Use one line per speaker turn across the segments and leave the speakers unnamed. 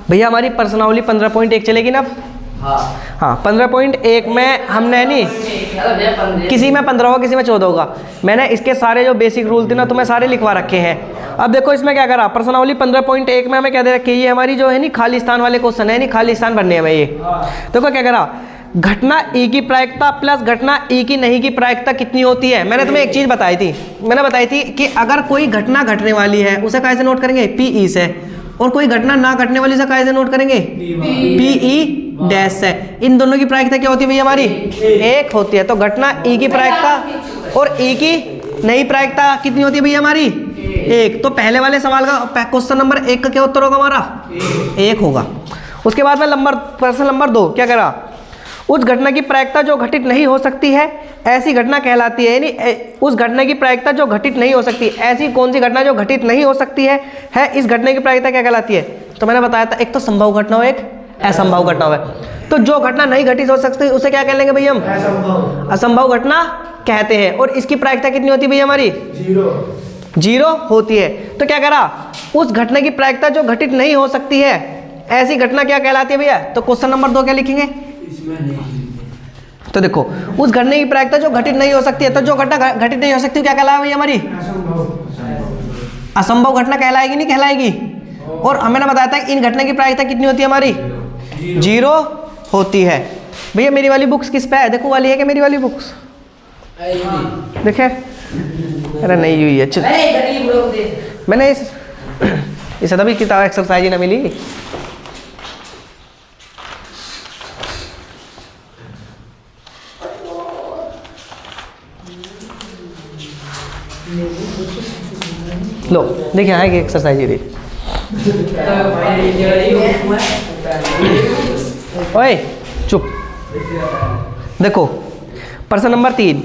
भैया हमारी प्रश्नावली 15.1 चलेगी ना? हाँ 15.1 में हमने नहीं, किसी में 15 होगा किसी में 14 होगा। मैंने इसके सारे जो बेसिक रूल थे ना तुम्हें सारे लिखवा रखे हैं। अब देखो इसमें क्या करा, प्रश्नावली 15.1 में हमें क्या दे रखी है, ये हमारी जो है नहीं खाली स्थान वाले क्वेश्चन है, नहीं खाली स्थान भरने हमें ये। देखो क्या करा, घटना ई की प्रायिकता प्लस घटना ई की नहीं की प्रायिकता कितनी होती है। मैंने तुम्हें एक चीज बताई थी, मैंने बताई थी कि अगर कोई घटना घटने वाली है उसे कैसे नोट करेंगे, पी ई से, और कोई घटना ना घटने वाली से कैसे नोट करेंगे, पी ई डैश से। इन दोनों की प्रायिकता क्या होती है भैया हमारी, एक होती है। तो घटना ई की प्रायिकता और ई की नहीं प्रायिकता कितनी होती है भैया हमारी, एक। तो पहले वाले सवाल का क्वेश्चन नंबर 1 का क्या उत्तर होगा हमारा, 1 होगा। उसके बाद में प्रश्न नंबर 2 क्या करा, उस घटना की प्रायिकता जो घटित नहीं हो सकती है ऐसी घटना कहलाती है। यानी उस घटना की प्रायिकता जो घटित नहीं हो सकती, ऐसी कौन सी घटना जो घटित नहीं हो सकती है इस घटना की प्रायिकता क्या कहलाती है। तो मैंने बताया था एक तो संभव घटना हो, एक असंभव घटना हो। तो जो घटना नहीं घटित हो सकती उसे क्या कह लेंगे भैया हम, असंभव घटना कहते हैं। और इसकी प्रायिकता कितनी होती है भैया हमारी, 0 होती है। तो क्या करा, उस घटना की प्रायिकता जो घटित नहीं हो सकती है ऐसी घटना क्या कहलाती है भैया। तो क्वेश्चन नंबर 2 क्या लिखेंगे, तो देखो उस घटना की प्रायिकता जो घटित नहीं हो सकती है, तो जो घटना घटित नहीं हो सकती क्या कहलाएगी हमारी, असंभव घटना कहलाएगी, नहीं कहलाएगी। और मैंने बताया था इन घटना की प्रायिकता कितनी होती है हमारी, 0 होती है। भैया मेरी वाली बुक्स किस पे है, देखो वाली है क्या मेरी वाली बुक्स, देखे, अरे नहीं हुई है। मैंने इसे तभी किताब एक्सरसाइज ही ना मिली। लो देखिए यहाँ की एक्सरसाइज ये देखिए। ओए चुप, देखो प्रश्न नंबर 3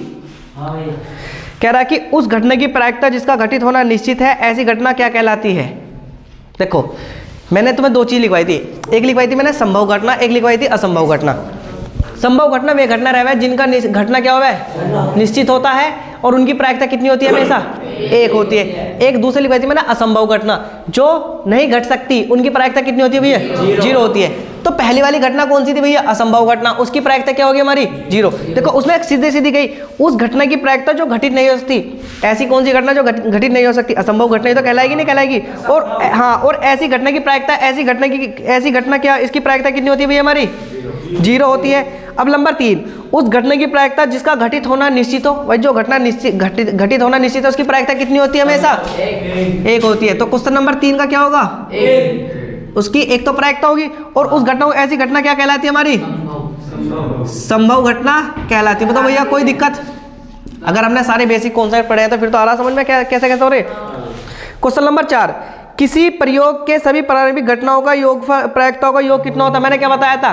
कह रहा है कि उस घटना की प्रायिकता जिसका घटित होना निश्चित है ऐसी घटना क्या कहलाती है। देखो मैंने तुम्हें 2 चीज लिखवाई थी, एक लिखवाई थी मैंने संभव घटना, एक लिखवाई थी असंभव घटना। संभव घटना वे घटना रहे जिनका घटना क्या हुआ निश्चित होता है और उनकी प्रायिकता कितनी होती है हमेशा, 1 होती है। एक दूसरी लिखवाई थी मैंने असंभव घटना, जो नहीं घट सकती उनकी प्रायिकता कितनी होती है भैया, 0 होती है। तो पहली वाली घटना कौन सी थी भैया, असंभव घटना, उसकी प्रायिकता क्या होगी हमारी, 0। देखो उसमें एक सीधे सीधी गई, उस घटना की प्रायिकता जो घटित नहीं हो सकती, ऐसी कौन सी घटना जो घटित नहीं हो सकती, असंभव घटना ही तो कहलाएगी, नहीं कहलाएगी। और हाँ, और ऐसी घटना की प्रायिकता, ऐसी घटना क्या, इसकी प्रायिकता कितनी होती है भैया हमारी, 0 होती है। अब नंबर 3, उस घटना की प्रायिकता जिसका घटित होना निश्चित हो, वही जो घटना घटित होना निश्चित है उसकी प्रायिकता कितनी होती है हमेशा, 1 होती है। तो क्वेश्चन नंबर 3 का क्या होगा, उसकी एक तो प्रायिकता होगी। और उस घटना को, ऐसी घटना क्या कहलाती है हमारी, संभव घटना कहलाती है। मतलब भैया कोई दिक्कत, अगर हमने सारे बेसिक कॉन्सेप्ट पढ़े हैं तो फिर तो आ रहा समझ में कैसे हो रहे। क्वेश्चन नंबर 4, किसी प्रयोग के सभी प्रारंभिक घटनाओं का योग प्रायिकताओं का योग कितना होता है। मैंने क्या बताया था,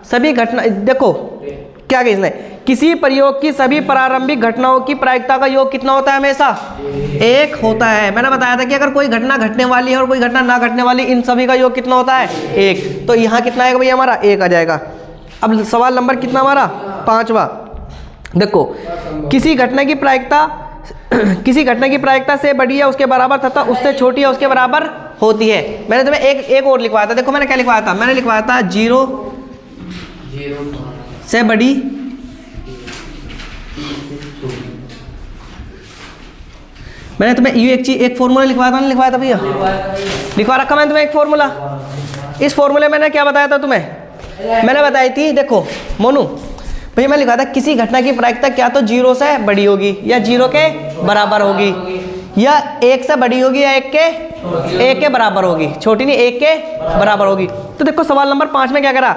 सभी घटना, देखो क्या कही इसने, किसी प्रयोग की सभी प्रारंभिक घटनाओं की प्रायिकता का योग कितना होता है हमेशा, 1 होता है। मैंने बताया था कि अगर कोई घटना घटने वाली है और कोई घटना ना घटने वाली, इन सभी का योग कितना होता है, 1। तो यहाँ कितना आएगा भैया हमारा, 1 आ जाएगा। अब सवाल नंबर कितना हमारा, 5वां। देखो किसी घटना की प्रायिकता किसी घटना की प्रायिकता से बड़ी है उसके बराबर तथा उससे छोटी है उसके बराबर होती है। मैंने तुम्हें एक और लिखवाया था, देखो मैंने क्या लिखवाया था, मैंने लिखवाया था 0 से बड़ी मैंने तुम्हें एक फॉर्मूला लिखवाया था, नहीं लिखवाया था भैया, लिखवा रखा मैंने तुम्हें एक फॉर्मूला। इस फॉर्मूले मैंने क्या बताया था तुम्हें, मैंने बताई थी, देखो मोनू भैया मैं लिखा था किसी घटना की प्रायिकता क्या तो 0 से बड़ी होगी या 0 के बराबर होगी, या 1 से बड़ी होगी या 1 के बराबर होगी, छोटी नहीं 1 के बराबर होगी। तो देखो सवाल नंबर 5 में क्या करा,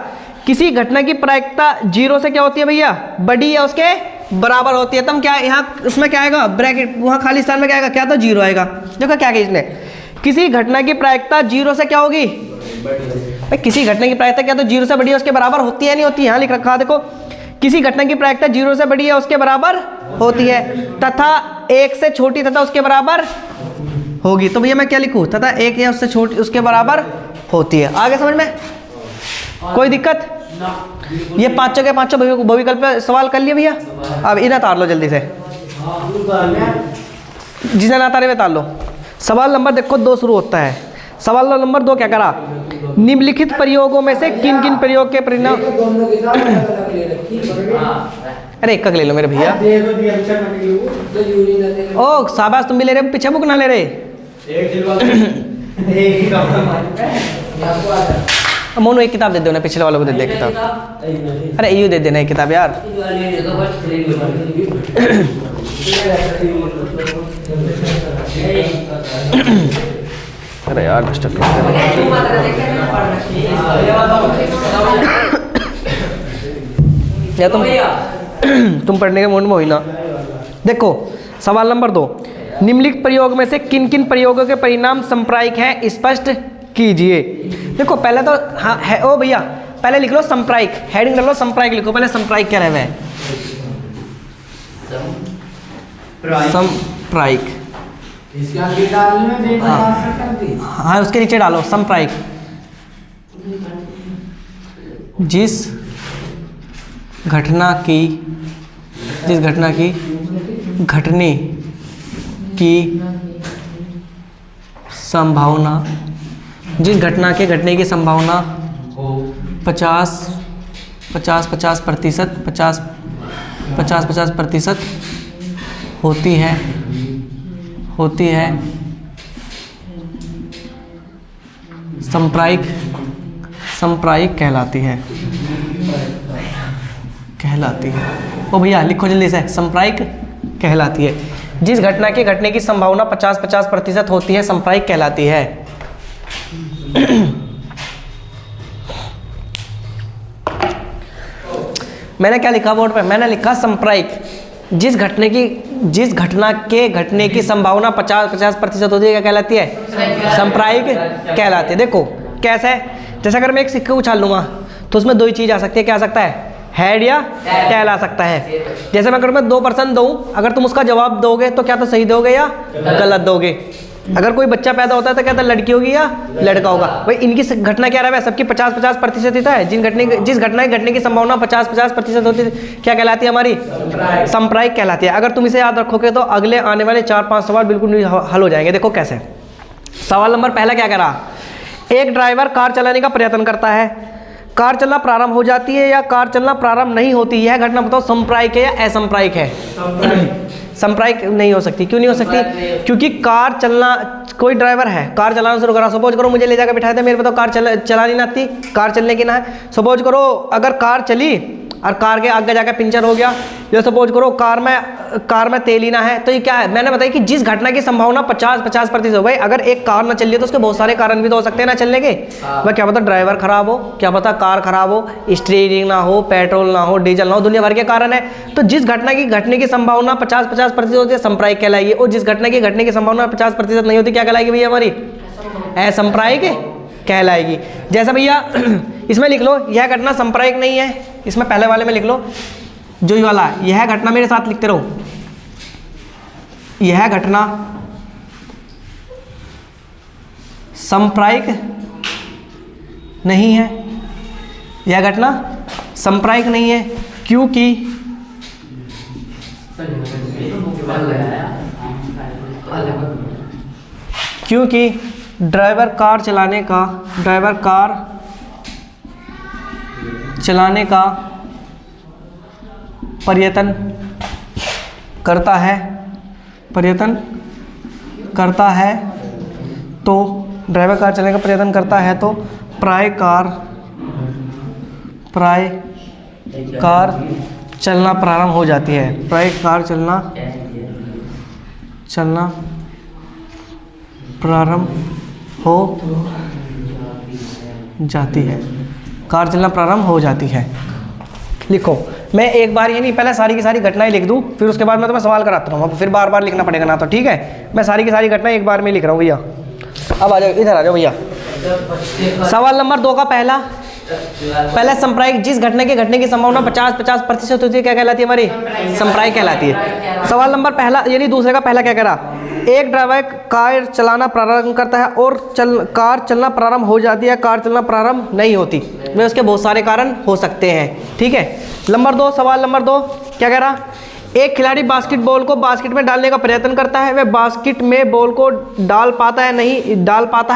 किसी घटना की प्रायिकता 0 से क्या होती है भैया, बड़ी या उसके बराबर होती है। तब क्या यहाँ उसमें क्या आएगा, ब्रैकेट, वहाँ खाली स्थान में क्या आएगा, क्या तो 0 आएगा। देखो क्या इसने, किसी घटना की प्रायिकता 0 से क्या होगी, भाई किसी घटना की प्रायिकता क्या तो 0 से बड़ी है उसके बराबर होती है, नहीं होती, यहाँ लिख रखा देखो, किसी घटना की प्रायिकता 0 से बड़ी है उसके बराबर होती है तथा 1 से छोटी तथा उसके बराबर होगी। तो भैया मैं क्या लिखूँ, तथा 1 या उससे छोटी उसके बराबर होती है। आगे समझ में कोई दिक्कत, ये 5 के 5 बहुविकल्प पे सवाल कर लिया भैया। अब इन्हें तार लो जल्दी से, जिसे ना तारे वे तार लो। सवाल नंबर देखो 2 शुरू होता है, सवाल नंबर 2 क्या करा, निम्नलिखित प्रयोगों में से किन किन प्रयोग के परिणाम, अरे एक ले लो मेरे भैया, ओ शाबाश तुम भी ले रहे, पीछे बुक ना ले रहे। मोनू एक किताब दे दो ना, पिछले वालों को दे दे किताब, अरे यू दे देना एक किताब यार। अरे यार डिस्टर्ब या तुम पढ़ने के मूड में हो ही ना। देखो सवाल नंबर 2, निम्नलिखित प्रयोग में से किन किन प्रयोगों के परिणाम संप्रायिक हैं, स्पष्ट कीजिए। देखो पहले तो हाँ है, ओ भैया पहले लिख लो संप्रायिक, हेडिंग डाल लो संप्रायिक, लिखो पहले संप्रायिक क्या रहे हैं, संप्रायिक, हाँ उसके नीचे डालो संप्रायिक, जिस घटना की घटने की संभावना, जिस घटना के घटने की संभावना 50% होती है संप्रायिक कहलाती है। ओ भैया लिखो जल्दी से, संप्रायिक कहलाती है। जिस घटना के घटने की संभावना 50% होती है संप्रायिक कहलाती है। मैंने क्या लिखा बोर्ड पे, मैंने लिखा संप्रायिक, जिस घटना के घटने की संभावना 50% होती है क्या कहलाती है, संप्रायिक कहलाती है। देखो कैसे है, जैसे अगर मैं एक सिक्का उछाल लूंगा तो उसमें दो ही चीज आ सकती है, क्या आ सकता है, हेड या टेल आ सकता है। जैसे मैं अगर मैं 2% दूं, अगर तुम उसका जवाब दोगे तो क्या तो सही दोगे या गलत दोगे। अगर कोई बच्चा पैदा होता है तो क्या तो लड़की होगी या लड़का होगा। भाई इनकी घटना क्या रहा है, सबकी 50% है। जिस घटना की घटने की संभावना 50% होती है क्या कहलाती है, हमारी संप्रायिक कहलाती है। अगर तुम इसे याद रखोगे तो अगले आने वाले 4-5 सवाल बिल्कुल हल हो जाएंगे। देखो कैसे, सवाल नंबर पहला क्या कह रहा, एक ड्राइवर कार चलाने का प्रयत्न करता है, कार चलना प्रारंभ हो जाती है या कार चलना प्रारंभ नहीं होती, यह घटना बताओ संप्रायिक है या असंप्रायिक है। संप्रायिक नहीं हो सकती। क्यों नहीं हो सकती, क्योंकि कार चलना, कोई ड्राइवर है कार चलाना शुरू करा, सपोज करो मुझे ले जाकर बिठाया था, मेरे पे तो कार चलानी ना आती, कार चलने की ना है। सपोज करो अगर कार चली और कार के आगे जाकर पंचर हो गया, या सपोज करो कार में तेल ही ना है, तो ये क्या है, मैंने बताया कि जिस घटना की संभावना 50% हो गई, अगर एक कार ना चल रही है तो उसके बहुत सारे कारण भी तो हो सकते हैं ना चलने के। वह क्या पता ड्राइवर खराब हो, क्या पता कार खराब हो, स्टीयरिंग ना हो, पेट्रोल ना हो, डीजल ना हो, दुनिया भर के कारण है। तो जिस घटना की घटने की संभावना 50% होती है संप्रायिक कहलाएगी, और जिस घटना की घटने की संभावना 50% नहीं होती क्या कहलाएगी भैया, हमारी असंप्रायिक कहलाएगी। जैसा भैया इसमें लिख लो, यह घटना संप्रायिक नहीं है, इसमें पहले वाले में लिख लो जो ये वाला, यह घटना, मेरे साथ लिखते रहो, यह घटना संप्रायिक नहीं है, यह घटना संप्रायिक नहीं है क्योंकि ड्राइवर कार चलाने का प्रयत्न करता है तो ड्राइवर कार चलाने का प्रयत्न करता है तो प्राय कार चलना प्रारंभ हो जाती है, प्राय कार चलना प्रारंभ हो जाती है, कार चलना प्रारंभ हो जाती है। लिखो, मैं एक बार ये नहीं, पहले सारी की सारी घटनाएं लिख दूं, फिर उसके बाद मैं तुम्हें सवाल कराता हूँ, फिर बार बार लिखना पड़ेगा ना, तो ठीक है। मैं सारी की सारी घटनाएं एक बार में लिख रहा हूँ भैया। अब आ जाओ, इधर आ जाओ भैया। सवाल नंबर 2 का पहला संप्रायिक, जिस घटना के घटने की संभावना 50% होती है क्या कहलाती है, हमारी संप्रायिक कहलाती है। सवाल नंबर पहला यानी दूसरे का पहला क्या कह रहा, एक ड्राइवर कार चलाना प्रारंभ करता है और कार चलना प्रारंभ हो जाती है, कार चलना प्रारंभ नहीं होती, वे उसके बहुत सारे कारण हो सकते हैं, ठीक है। नंबर 2, सवाल नंबर 2 क्या कह रहा, एक खिलाड़ी बास्केटबॉल को बास्केट में डालने का प्रयत्न करता है, वह बास्केट में बॉल को डाल पाता है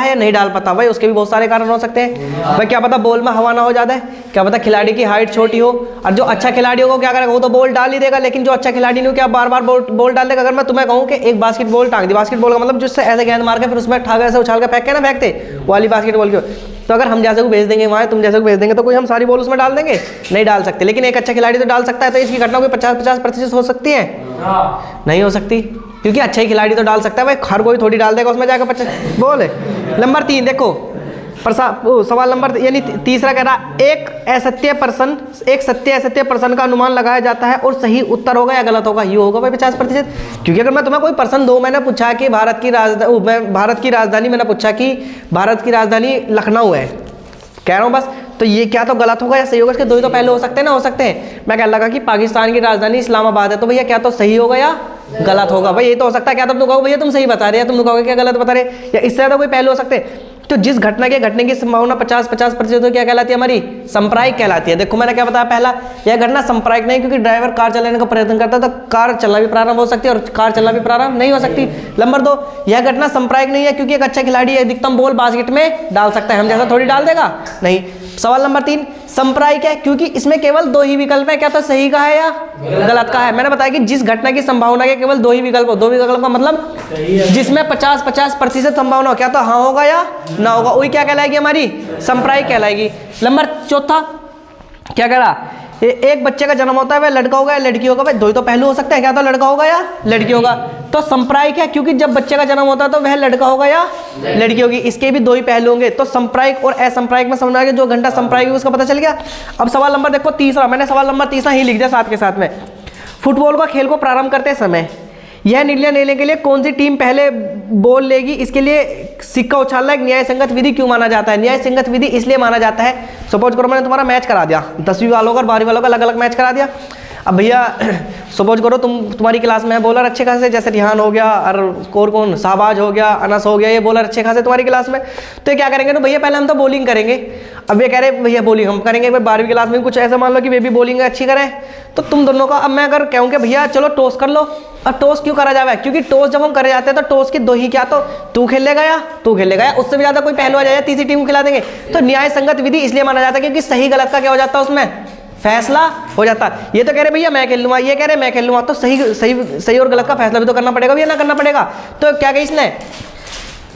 या नहीं डाल पाता। भाई उसके भी बहुत सारे कारण हो सकते हैं। भाई क्या पता बॉल में हवा ना हो ज़्यादा है, क्या पता खिलाड़ी की हाइट छोटी हो, और जो अच्छा खिलाड़ी होगा क्या करेगा, वो तो बॉल डाल ही देगा, लेकिन जो अच्छा खिलाड़ी नहीं हो क्या बार बार बॉल डाल देगा। अगर मैं तुम्हें कहूँ कि एक बास्केटबॉल टांग दी, बास्केटबॉल का मतलब जिससे ऐसे गेंद मार के फिर उसमें ठाक ऐसे उछाल के फेंकते वो वाली बास्केटबॉल की, तो अगर हम जैसे को भेज देंगे वहाँ, तुम जैसे को भेज देंगे, तो कोई हम सारी बॉल उसमें डाल देंगे? नहीं डाल सकते। लेकिन एक अच्छा खिलाड़ी तो डाल सकता है, तो इसकी घटना कोई 50-50% हो सकती है? नहीं हो सकती, क्योंकि अच्छा ही खिलाड़ी तो डाल सकता है। भाई हर कोई थोड़ी डाल देगा उसमें जाकर 50 बॉल है। नंबर 3 देखो, सवाल नंबर यानी तीसरा कह रहा, एक सत्य असत्य प्रश्न का अनुमान लगाया जाता है और सही उत्तर होगा या गलत होगा? ये होगा भाई 50%। क्योंकि अगर मैं तुम्हें कोई प्रश्न दो, मैंने पूछा कि भारत की राजधानी मैंने पूछा कि भारत की राजधानी लखनऊ है, कह रहा हूँ बस, तो ये क्या तो गलत होगा या सही होगा? इसके दो ही तो पहले हो सकते हैं ना, हो सकते हैं। मैं कह लगा कि पाकिस्तान की राजधानी इस्लामाबाद है, तो भैया क्या तो सही होगा या गलत होगा? भाई ये तो हो सकता है, क्या तुम कहोगे भैया तुम सही बता रहे हैं, तुम कहोगे क्या गलत बता रहे, या इससे ज़्यादा कोई पहलू हो सकते हैं। तो जिस घटना के घटने की संभावना 50-50% तो क्या कहलाती है? हमारी सांप्रायिक कहलाती है। देखो मैंने क्या बताया पहला, यह घटना सांप्रायिक नहीं, क्योंकि ड्राइवर कार चलाने का प्रयत्न करता है तो कार चलना भी प्रारंभ हो सकती है और कार चलना भी प्रारंभ नहीं हो सकती। नंबर 2, यह घटना सांप्रायिक नहीं है, क्योंकि एक अच्छा खिलाड़ी अधिकतम बॉल बास्केट में डाल सकता है, हम जैसा थोड़ी डाल देगा, नहीं। सवाल नंबर 3 सांप्रायिक है, क्योंकि इसमें केवल 2 ही विकल्प है, क्या तो सही का है या गलत का है। मैंने बताया कि जिस घटना की संभावना के केवल 2 ही विकल्प हो, 2 विकल्प का मतलब जिसमें 50-50% संभावना हो, क्या तो हाँ होगा या ना होगा, वही क्या कहलाएगी? हमारी सांप्रायिक कहलाएगी। नंबर 4 क्या कह रहा, एक बच्चे का जन्म होता है, वह लड़का होगा या लड़की होगा? भाई 2 ही तो पहलू हो सकते हैं, क्या तो लड़का होगा या लड़की होगा, तो सांप्रायिक है, क्योंकि जब बच्चे का जन्म होता है तो वह लड़का होगा या लड़की होगी, इसके भी 2 ही पहलू होंगे। तो सांप्रायिक और असंप्रायिक में समझना है, जो घंटा सांप्रायिक उसका पता चल गया। अब सवाल नंबर देखो तीसरा, मैंने सवाल नंबर तीसरा ही लिख दिया साथ के साथ में। फुटबॉल का खेल को प्रारंभ करते समय यह निर्णय लेने के लिए कौन सी टीम पहले बॉल लेगी, इसके लिए सिक्का उछालना एक न्याय संगत विधि क्यों माना जाता है? न्याय संगत विधि इसलिए माना जाता है, सपोज करो मैंने तुम्हारा मैच करा दिया, 10वीं वालों का और 12वीं वालों का अलग अलग मैच करा दिया। अब भैया सपोज करो तुम्हारी क्लास में है बॉलर अच्छे खासे, जैसे रिहान हो गया और कौन शाहबाज हो गया, अनस हो गया, ये बॉलर अच्छे खासे तुम्हारी क्लास में, तो क्या करेंगे? तो भैया पहले हम तो बॉलिंग करेंगे। अब ये कह रहे भैया बॉलिंग हम करेंगे, 12वीं क्लास में कुछ ऐसा मान लो कि वे भी बॉलिंग अच्छी करें, तो तुम दोनों का, अब मैं अगर कहूँ कि भैया चलो टॉस कर लो, अब टॉस क्यों करा जाए? क्योंकि टॉस जब हम करे जाते हैं तो टॉस की 2 ही, क्या तो तू खेलेगा या तू खेलेगा, या उससे भी ज्यादा कोई पहलू आ जाए, तीसरी टीम को खिला देंगे। तो न्याय संगत विधि इसलिए माना जाता है क्योंकि सही गलत का क्या हो जाता है, उसमें फैसला हो जाता है। ये तो कह रहे भैया मैं खेल लूंगा, ये कह रहे मैं खेल लूंगा, तो सही और गलत का फैसला भी तो करना पड़ेगा भैया, ना करना पड़ेगा। तो क्या कही इसने,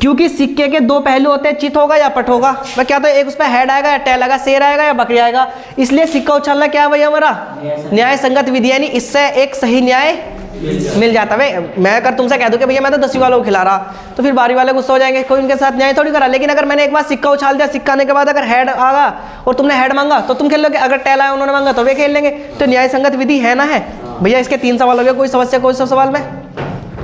क्योंकि सिक्के के 2 पहलू होते हैं, चित होगा या पट होगा। वह क्या तो एक उस पर हेड आएगा या टेल आएगा, शेर आएगा या बकरी आएगा, इसलिए सिक्का उछालना क्या है भैया हमारा न्याय संगत विधि, यानी इससे एक सही न्याय मिल जाता है। मैं अगर तुमसे कह दूं कि भैया मैं तो 10वीं वालों को खिला रहा, तो फिर 12वीं वाले गुस्सा हो जाएंगे, कोई उनके साथ न्याय थोड़ी करा। लेकिन अगर मैंने एक बार सिक्का उछाल दिया, सिक्का आने के बाद अगर हेड आगा और तुमने हेड मांगा तो तुम खेल लोगे, अगर टेल आया उन्होंने मांगा तो वे खेल लेंगे। तो न्याय संगत विधि है ना, है भैया। इसके 3 सवाल हो गए, कोई समस्या कोई सब सवाल में?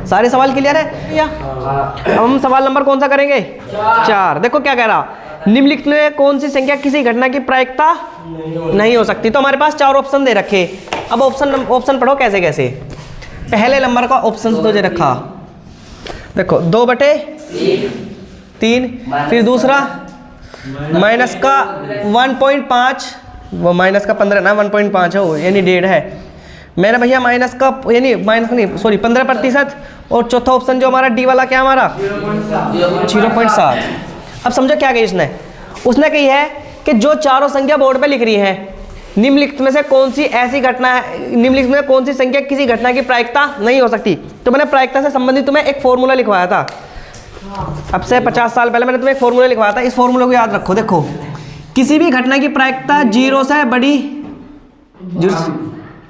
सारे सवाल क्लियर है भैया? अब हम सवाल नंबर कौन सा करेंगे? 4। देखो क्या कह रहा, निम्नलिखित में कौन सी संख्या किसी घटना की प्रायिकता नहीं हो सकती? तो हमारे पास 4 ऑप्शन दे रखे। अब ऑप्शन पढ़ो कैसे कैसे। पहले नंबर का ऑप्शन तो दे रखा, देखो 2/3, फिर दूसरा माइनस का 1.5, वो माइनस का 15 ना 1.5 है वो, यानी 1.5 है। मैंने भैया माइनस का यानी माइनस नहीं सॉरी 15%, और चौथा ऑप्शन जो हमारा डी वाला क्या हमारा 0.7। अब समझो क्या कही उसने कही है कि जो चारों संख्या बोर्ड पे लिख रही है, निम्नलिखित में से कौन सी ऐसी घटना है, निम्नलिखित में कौन सी संख्या किसी घटना की प्रायिकता नहीं हो सकती। तो मैंने प्रायिकता से संबंधित तुम्हें एक फॉर्मूला लिखवाया था, अब से 50 साल पहले मैंने तुम्हें एक फॉर्मूला लिखवाया था। इस फॉर्मूले को याद रखो। देखो किसी भी घटना की प्रायिकता 0 से बड़ी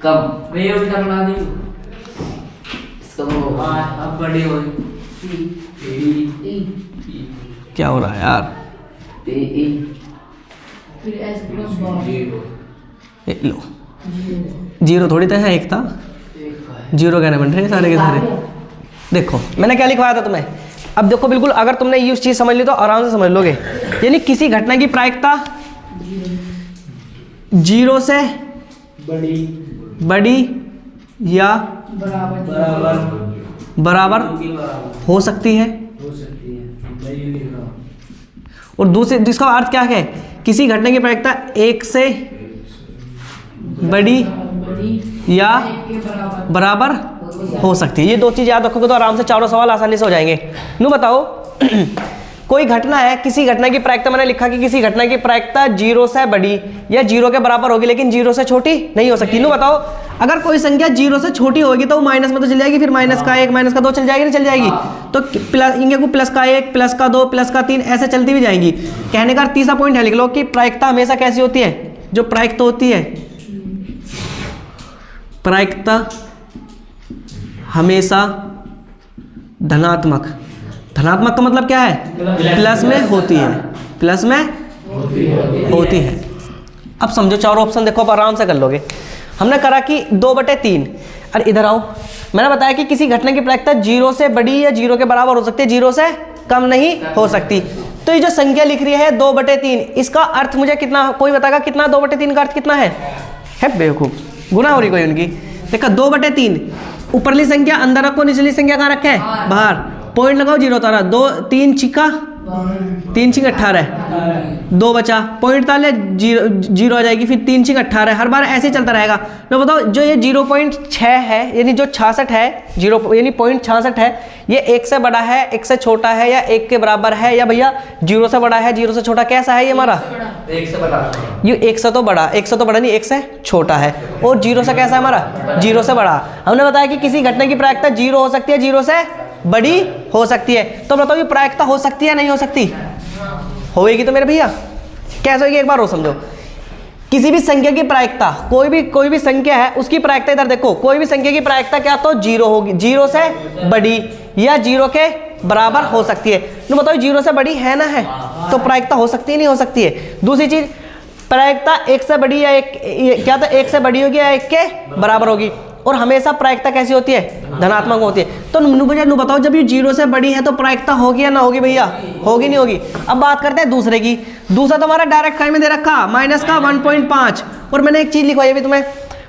कब
क्या हो रहा है यार, लो 0 थोड़ी था, एक था 0 कहने बन रहे सारे के सारे। देखो मैंने क्या लिखवाया था तुम्हें, अब देखो बिल्कुल अगर तुमने ये चीज समझ ली तो आराम से समझ लोगे। यानी किसी घटना की प्रायिकता 0 से बड़ी या बराबर हो सकती है। और दूसरे जिसका अर्थ क्या है, किसी घटना की प्रायिकता 1 से बड़ी या बराबर हो सकती है। ये दो चीज़ याद रखोगे तो आराम से चारों सवाल आसानी से हो जाएंगे। नू बताओ कोई घटना है, किसी घटना की प्रायिकता, मैंने लिखा कि किसी घटना की प्रायिकता 0 से बड़ी या 0 के बराबर होगी लेकिन 0 से छोटी नहीं हो सकती। नू बताओ अगर कोई संख्या 0 से छोटी होगी तो वो माइनस में तो चल जाएगी, फिर माइनस का 1 माइनस का 2 चल जाएगी, नहीं चल जाएगी। तो प्लस इनके को प्लस का 1 प्लस का 2 प्लस का 3 ऐसे चलती भी जाएंगी। कहने का तीसरा पॉइंट है लिख लो कि प्रायिकता हमेशा कैसी होती है, जो प्रायिकता होती है, प्रायिकता हमेशा धनात्मक। धनात्मक का मतलब क्या है, प्लस में होती है, प्लस में होती है। अब समझो चारों ऑप्शन देखो, अब आराम से कर लोगे। हमने करा कि 2/3। अरे इधर आओ, मैंने बताया कि किसी घटना की प्रायिकता 0 से बड़ी या 0 के बराबर हो सकती है, 0 से कम नहीं हो सकती। तो ये जो संख्या लिख रही है 2/3, इसका अर्थ मुझे कितना, कोई बताएगा कितना 2/3 का अर्थ कितना है बेवकूफ, गुना हो रही कोई उनकी। देखो 2/3, ऊपरली संख्या अंदर रखो, निचली संख्या कहाँ रखे है बाहर, पॉइंट लगाओ 0 तारा, 2 3 छिका 3 छिक 18, 2 बचा, पॉइंट डाले 0 आ जाएगी, फिर 3 छिक 18, हर बार ऐसे ही चलता रहेगा। तो बताओ जो ये 0.6 है, यानी जो 66 है, 0 यानी 0.66 है, ये 1 से बड़ा है, 1 से छोटा है, या 1 के बराबर है, या भैया 0 से बड़ा है, 0 से छोटा, कैसा है ये हमारा
1 से बड़ा,
ये 1 से तो बड़ा, 1 से तो बड़ा नहीं, 1 से छोटा है, और 0 से कैसा है हमारा 0 से बड़ा। हमने बताया कि किसी घटना की प्रायिकता 0 हो सकती है, 0 से बड़ी हो सकती है। तो बताओ ये प्रायिकता हो सकती है नहीं हो सकती, होएगी तो मेरे भैया कैसे होगी एक बार और समझो। किसी भी संख्या की प्रायिकता, कोई भी संख्या है उसकी प्रायिकता, इधर देखो कोई भी संख्या की प्रायिकता क्या तो 0 होगी, 0 से बड़ी या 0 के बराबर हो सकती है। तो बताओ 0 से बड़ी है ना, है तो प्रायिकता हो सकती है नहीं हो सकती है। दूसरी चीज प्रायिकता 1 से बड़ी या 1 क्या तो 1 से बड़ी होगी या 1 के बराबर होगी, और हमेशा प्रायिकता कैसी होती है, धनात्मक होती है। तो मुझे बताओ जब ये 0 से बड़ी है तो प्रायिकता होगी या ना होगी भैया, होगी नहीं होगी। अब बात करते हैं दूसरे की। दूसरा तो हमारा डायरेक्ट काय में दे रखा माइनस का 1.5, और मैंने एक चीज लिखवाई अभी तुम्हें,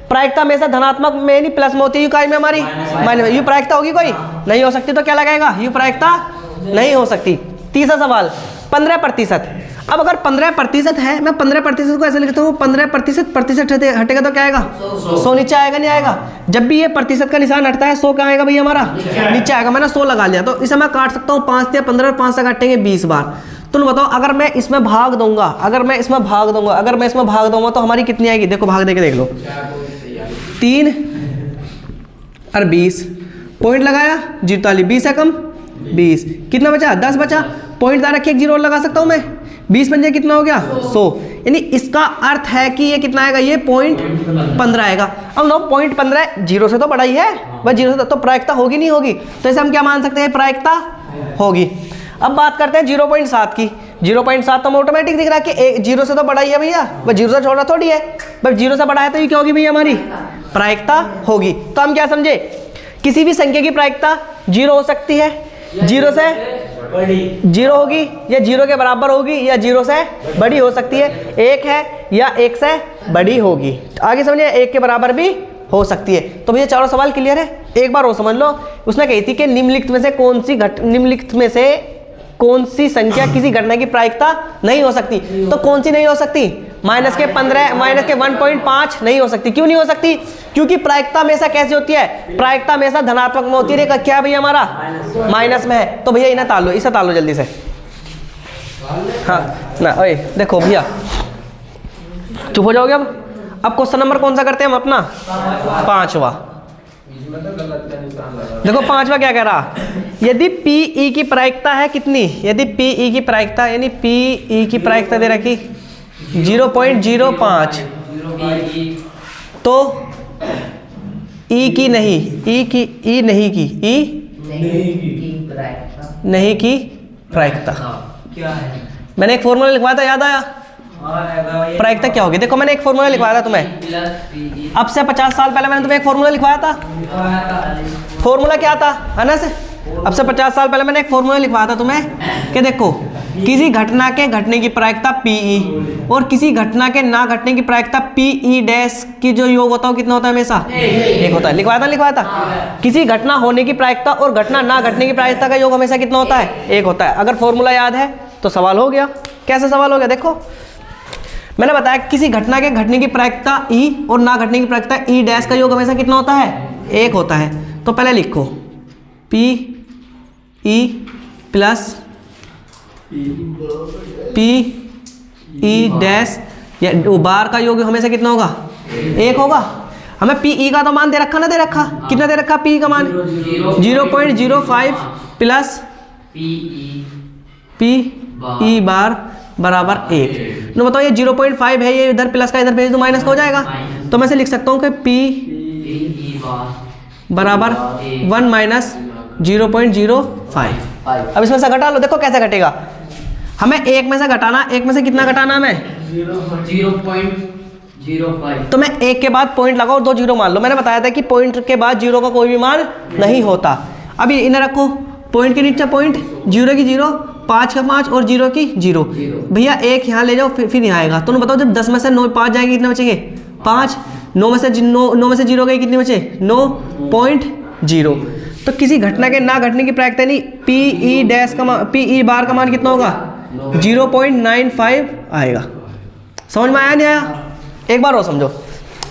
प्रायिकता हमेशा धनात्मक में नहीं प्लस में होती है, यू काय में हमारी माइनस, यू प्रायिकता होगी कोई नहीं हो सकती, तो क्या लगाएगा यू प्रायिकता नहीं हो सकती। तीसरा सवाल 15%। अब अगर 15% है, मैं 15% को ऐसे लिखता हूँ, 15% हटेगा तो क्या आएगा 100 नीचे आएगा नहीं आएगा। जब भी ये प्रतिशत का निशान हटता है 100 कहाँ आएगा भैया हमारा नीचे आएगा। मैंने 100 लगा लिया, तो इसे मैं काट सकता हूँ 5 या 15 और 5 से काटेंगे 20 बार। तो बताओ अगर मैं इसमें भाग दूंगा, अगर मैं इसमें भाग दूंगा तो हमारी कितनी आएगी, देखो भाग देके देख लो, 3 और 20, पॉइंट लगाया 43, 20 है कम 20, कितना बचा 10 बचा, पॉइंट दार रखिए 1 जीरो और लगा सकता हूँ मैं, 20 बन कितना हो गया 100। यानी इसका अर्थ है कि ये कितना आएगा, ये 0.15 आएगा। अब नो 0.15 जीरो से तो बड़ा ही है, बस जीरो से तो प्रायिकता होगी नहीं होगी, तो इसे हम क्या मान सकते हैं, प्रायिकता होगी। अब बात करते हैं 0.7 की। 0.7 तो ऑटोमेटिक दिख रहा है कि 0 से तो बड़ा ही है भैया, बस 0 से छोटा थोड़ी है, बस 0 से बड़ा है तो ये क्या होगी भैया हमारी प्रायिकता होगी। तो हम क्या समझे, किसी भी संख्या की प्रायिकता 0 हो सकती है, 0 से 0 होगी या 0 के बराबर होगी या 0 से बड़ी हो सकती है, 1 है या 1 से बड़ी होगी। आगे समझिए 1 के बराबर भी हो सकती है। तो भैया चारों सवाल क्लियर है। एक बार और समझ लो, उसने कही थी कि निम्नलिखित में से कौन सी संख्या किसी घटना की प्रायिकता नहीं हो सकती। तो कौन सी नहीं हो सकती, माइनस के 1.5 नहीं हो सकती। क्यों नहीं हो सकती, क्योंकि प्रायिकता हमेशा कैसी होती है, प्रायिकता हमेशा धनात्मक में होती है। क्या भैया हमारा माइनस में है, तो भैया इन्हें तालो, इसे तालो जल्दी से। हाँ ना ओए देखो भैया चुप हो जाओगे। अब क्वेश्चन नंबर कौन सा करते हैं हम अपना, 5वां। देखो 5वां क्या कह रहा, यदि PE की प्रायिकता है कितनी, यदि PE की प्रायिकता यानी PE की प्रायिकता दे रखी 0.05, तो E की नहीं, E नहीं की प्रायिकता। मैंने एक फॉर्मूला लिखवाया था, याद आया प्रायिकता क्या होगी। देखो मैंने एक फॉर्मूला लिखवाया था तुम्हें, अब से 50 साल पहले मैंने तुम्हें एक फॉर्मूला लिखवाया था। फॉर्मूला क्या था, है ना से, अब से 50 साल पहले मैंने एक फॉर्मूला लिखवाया था तुम्हें कि देखो किसी घटना के घटने की प्रायिकता PE और किसी घटना के ना घटने की प्रायिकता PE डैश की जो योग होता है कितना होता है, हमेशा 1 होता है। लिखवाया था किसी घटना होने की प्रायिकता और घटना ना घटने की प्रायिकता का योग हमेशा कितना होता है, 1 होता है। अगर फॉर्मूला याद है तो सवाल हो गया। कैसे सवाल हो गया, देखो मैंने बताया किसी घटना के घटने की प्रायिकता ई और ना घटने की प्रायिकता ई डैश का योग हमेशा कितना होता है? 1 होता है। तो पहले लिखो P E plus P E dash या बार का योग हमेशा कितना होगा? 1 होगा। हमें पी ई का तो मान दे रखा ना, दे रखा कितना दे रखा? पी का मान 0.05 प्लस पी ई बार बराबर 1। तो बताओ ये 0.5 है, ये इधर प्लस का इधर भेज दो माइनस का हो जाएगा। तो मैं से लिख सकता हूँ कि पी बराबर 1 माइनस 0.05। अब इसमें से घटा लो, देखो कैसे घटेगा। हमें 1 में से घटाना, 1 में से कितना घटाना हमें? 0.05। तो मैं 1 के बाद पॉइंट लगाओ और 2 जीरो मान लो। मैंने बताया था कि पॉइंट के बाद जीरो का कोई भी मान नहीं होता। अभी इन्हें रखो, पॉइंट के नीचे पॉइंट, 0 की 0, 5 का 5 और 0 की 0। भैया 1 यहाँ ले जाओ, फिर यहाँ आएगा। तो बताओ जब 10 में से 9 5 जाएंगे कितने बचेंगे? 5। 9 में से 0 गए कितने बचे? 9.0। तो किसी घटना के ना घटने की प्रायिकता नहीं, पी ई डैश का मान, पी ई बार का मान कितना होगा? 0.95 आएगा। समझ में आया नहीं आया? एक बार और समझो।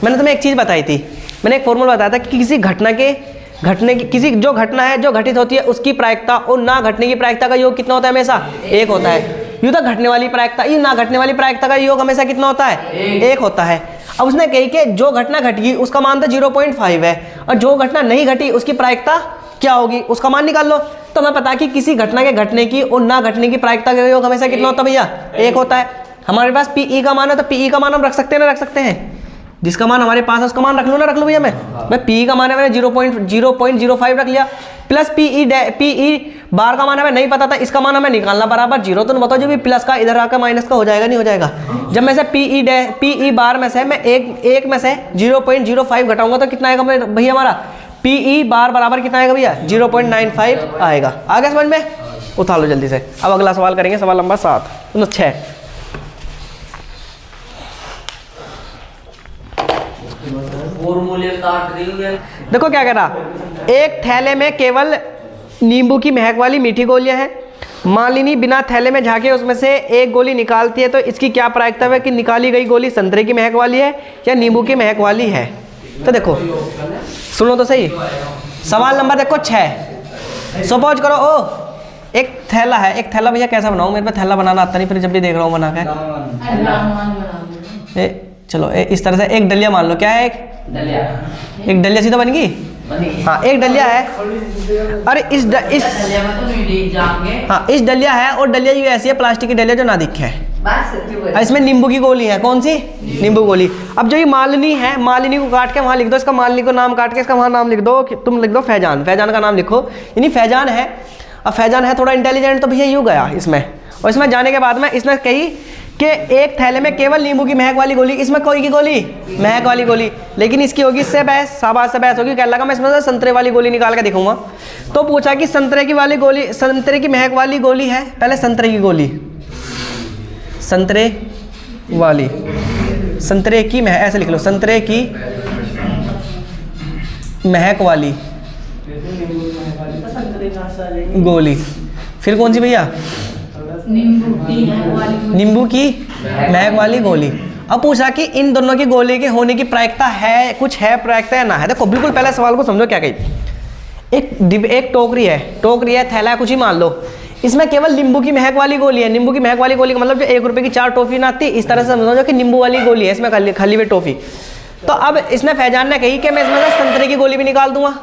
मैंने तुम्हें एक चीज़ बताई थी, मैंने एक फॉर्मूला बताया था कि किसी घटना के घटने की किसी जो घटना है जो घटित होती है उसकी प्रायिकता और ना घटने की प्रायिकता का योग कितना होता है? हमेशा 1 होता है। यूँ तो घटने वाली प्रायिकता, ये ना घटने वाली प्रायिकता का योग हमेशा कितना होता है? 1 होता है। अब उसने कही कि जो घटना घटी उसका मान तो 0.5 है और जो घटना नहीं घटी उसकी प्रायिकता क्या होगी, उसका मान निकाल लो। तो हमें पता है कि किसी घटना के घटने की और ना घटने की प्रायिकता का योग हमेशा कितना होता है भैया? 1 होता है। हमारे पास पी ई का मान है तो पी ई का मान हम रख सकते हैं ना, रख सकते हैं। जिसका मान हमारे पास है उसका मान रख लो ना, रख लो भैया। मैं पी ई का मान है मैंने 0.05 रख लिया, प्लस पी ई बार का मान हमें नहीं पता था, इसका मान हमें निकालना बराबर 0। तो बताओ जब भी प्लस का इधर आकर माइनस का हो जाएगा नहीं हो जाएगा? जब मैं से पी ई बार में से मैं एक में से 0.05 घटाऊंगा तो कितना आएगा भैया हमारा? पी ई बार बराबर कितना आएगा भैया? 0.95 आएगा। आ गया समझ में? उठा लो जल्दी से। अब अगला सवाल करेंगे, सवाल नंबर 7 6। देखो क्या कह रहा, एक थैले में केवल नींबू की महक वाली मीठी गोलियां हैं। मालिनी बिना थैले में झांके उसमें से एक गोली निकालती है, तो इसकी क्या प्रायिकता है कि निकाली गई गोली संतरे की महक वाली है या नींबू की महक वाली है? तो देखो सुनो तो सही, सवाल नंबर देखो 6। सपोज करो एक थैला है, एक थैला भैया कैसा बनाऊं, मेरे पे थैला बनाना आता नहीं, फिर जब भी देख रहा हूँ बना के चलो इस तरह से एक डलिया मान लो। क्या है? एक डलिया सीधा बन गई। हाँ एक डलिया है, अरे इस डलिया है और डलिया ये ऐसी है प्लास्टिक की डलिया जो ना दिखे। इसमें नींबू की गोली है। कौन सी? नींबू गोली। अब जो ये मालिनी है, मालिनी को काट के वहाँ लिख दो, इसका मालिनी को नाम काट के इसका वहाँ नाम लिख दो। तुम लिख दो फैजान, फैजान का नाम लिखो, यानी फैजान है। अब फैजान है थोड़ा इंटेलिजेंट, तो भैया यूँ गया इसमें, और इसमें जाने के बाद में इसने कही कि एक थैले में केवल नींबू की महक वाली गोली, इसमें कोई की गोली? महक वाली गोली। लेकिन इसकी होगी इससे बहस, शाबाश से बहस होगी। कह लगा मैं इसमें से संतरे वाली गोली निकाल के दिखाऊंगा। तो पूछा कि संतरे की वाली गोली, संतरे की महक वाली गोली है, पहले संतरे की गोली, संतरे वाली, संतरे की महक, ऐसे लिख लो, संतरे की महक वाली गोली। फिर कौन सी भैया? नींबू की महक वाली गोली। अब पूछा कि इन दोनों की गोली के होने की प्रायिकता है, कुछ है प्रायिकता या ना है? देखो बिल्कुल पहले सवाल को समझो क्या कही। एक टोकरी है, थैला है, कुछ ही मान लो, इसमें केवल नींबू की महक वाली गोली है। नींबू की महक वाली गोली का मतलब जो 1 रुपए की 4 टॉफी ना आती, इस तरह से समझो कि नींबू वाली गोली है, इसमें खाली हुई टॉफी। तो अब इसने फैजान ने कही कि मैं इसमें से संतरे की गोली भी निकाल दूंगा।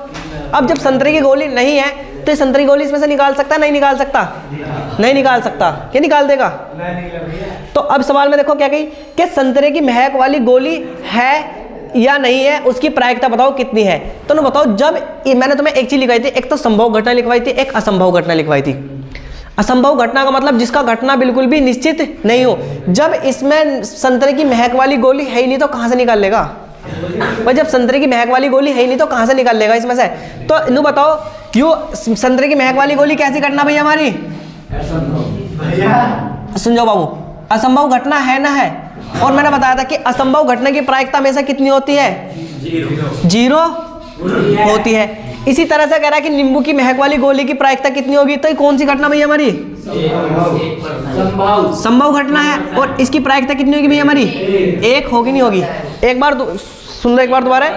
अब जब संतरे की गोली नहीं है तो संतरे की गोली इसमें से निकाल सकता है? नहीं निकाल सकता, नहीं निकाल सकता। क्या निकाल देगा? तो अब सवाल में देखो क्या कही कि संतरे की महक वाली गोली है या नहीं है, उसकी प्रायिकता बताओ कितनी है। तो ना बताओ, जब मैंने तुम्हें एक चीज लिखवाई थी, एक तो संभव घटना लिखवाई थी, एक असंभव घटना लिखवाई थी। असंभव घटना का मतलब जिसका घटना बिल्कुल भी निश्चित नहीं हो। जब इसमें संतरे की महक वाली गोली है ही नहीं तो कहां से निकाल लेगा भाई? जब संतरे की महक वाली गोली है ही नहीं तो कहां से निकाल लेगा इसमें से? तो इन्हों बताओ, यू संतरे की महक वाली गोली कैसी घटना भैया हमारी? सुन जाओ बाबू, असंभव घटना है ना है। और मैंने बताया था कि असंभव घटना की प्रायिकता हमेशा कितनी होती है? 0 होती है। इसी तरह से कह रहा है कि नींबू की महक वाली गोली की प्रायिकता कितनी होगी, तो ये कौन सी घटना भैया हमारी? संभव घटना है। और इसकी प्रायिकता कितनी होगी भैया हमारी? 1 होगी, नहीं होगी? एक बार सुन लो, एक बार दोबारा।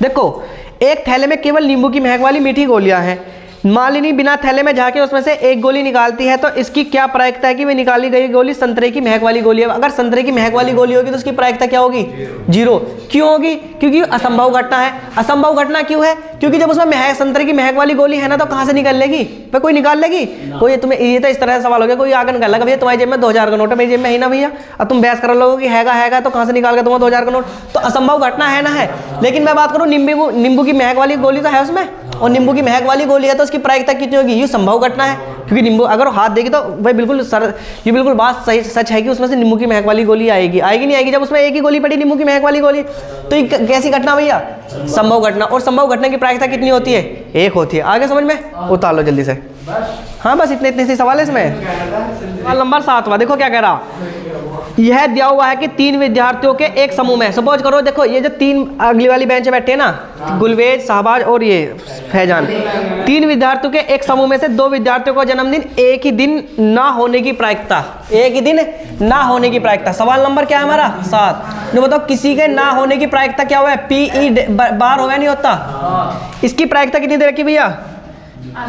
देखो, एक थैले में केवल नींबू की महक वाली मीठी गोलियां हैं। मालिनी बिना थैले में झांके उसमें से एक गोली निकालती है, तो इसकी क्या प्रायिकता है कि वे निकाली गई गोली संतरे की महक वाली गोली है? अगर संतरे की महक वाली गोली होगी तो उसकी प्रायिकता क्या होगी? 0। क्यों होगी? क्योंकि असंभव घटना है। असंभव घटना क्यों है? क्योंकि जब उसमें महक, संतरे की महक वाली गोली है ना, तो कहाँ से निकाल लेगी? भाई कोई निकाल लेगी? कोई तुम्हें, ये तो इस तरह से सवाल हो गया, कोई आगे निकाल लगा भैया तुम्हारी जेब में 2000 का नोट है, मेरी जेब में है ना भैया, अब तुम बहस कर लोगे कि हैगा तो कहाँ से निकाल के तुम्हारा 2000 का नोट? तो असंभव घटना है ना है। लेकिन मैं बात करूँ नींबू की महक वाली गोली तो है उसमें, और नींबू की महक वाली गोली है, तो उसकी प्रायिकता कितनी होगी? ये संभव घटना है। क्योंकि नींबू अगर हाथ देगी तो भाई बिल्कुल ये बिल्कुल बात सही सच है कि उसमें से नींबू की महक वाली गोली आएगी नहीं आएगी? जब उसमें एक ही गोली पड़ी नींबू की महक वाली गोली, तो ये कैसी घटना भैया? संभव घटना। और संभव घटना की प्रायिकता कितनी होती है? 1 होती है। आगे समझ में? उतार लो जल्दी से। हाँ बस इतने से सवाल है इसमें। सवाल नंबर 7वां देखो क्या कह रहा। यह दिया हुआ है कि 3 विद्यार्थियों के एक समूह में, सपोज करो, देखो ये जो 3 अगली वाली बेंच में बैठे ना, गुलवेज, शाहबाज और ये फैजान, 3 विद्यार्थियों के एक समूह में से 2 विद्यार्थियों का जन्मदिन एक ही दिन ना होने की प्रायिकता, एक ही दिन ना होने की प्रायिकता। सवाल नंबर क्या है हमारा? 7। तो बताओ किसी के ना होने की प्रायिकता क्या हुआ है? PE बार होगा नहीं होता। इसकी प्रायिकता कितनी दे रखी भैया?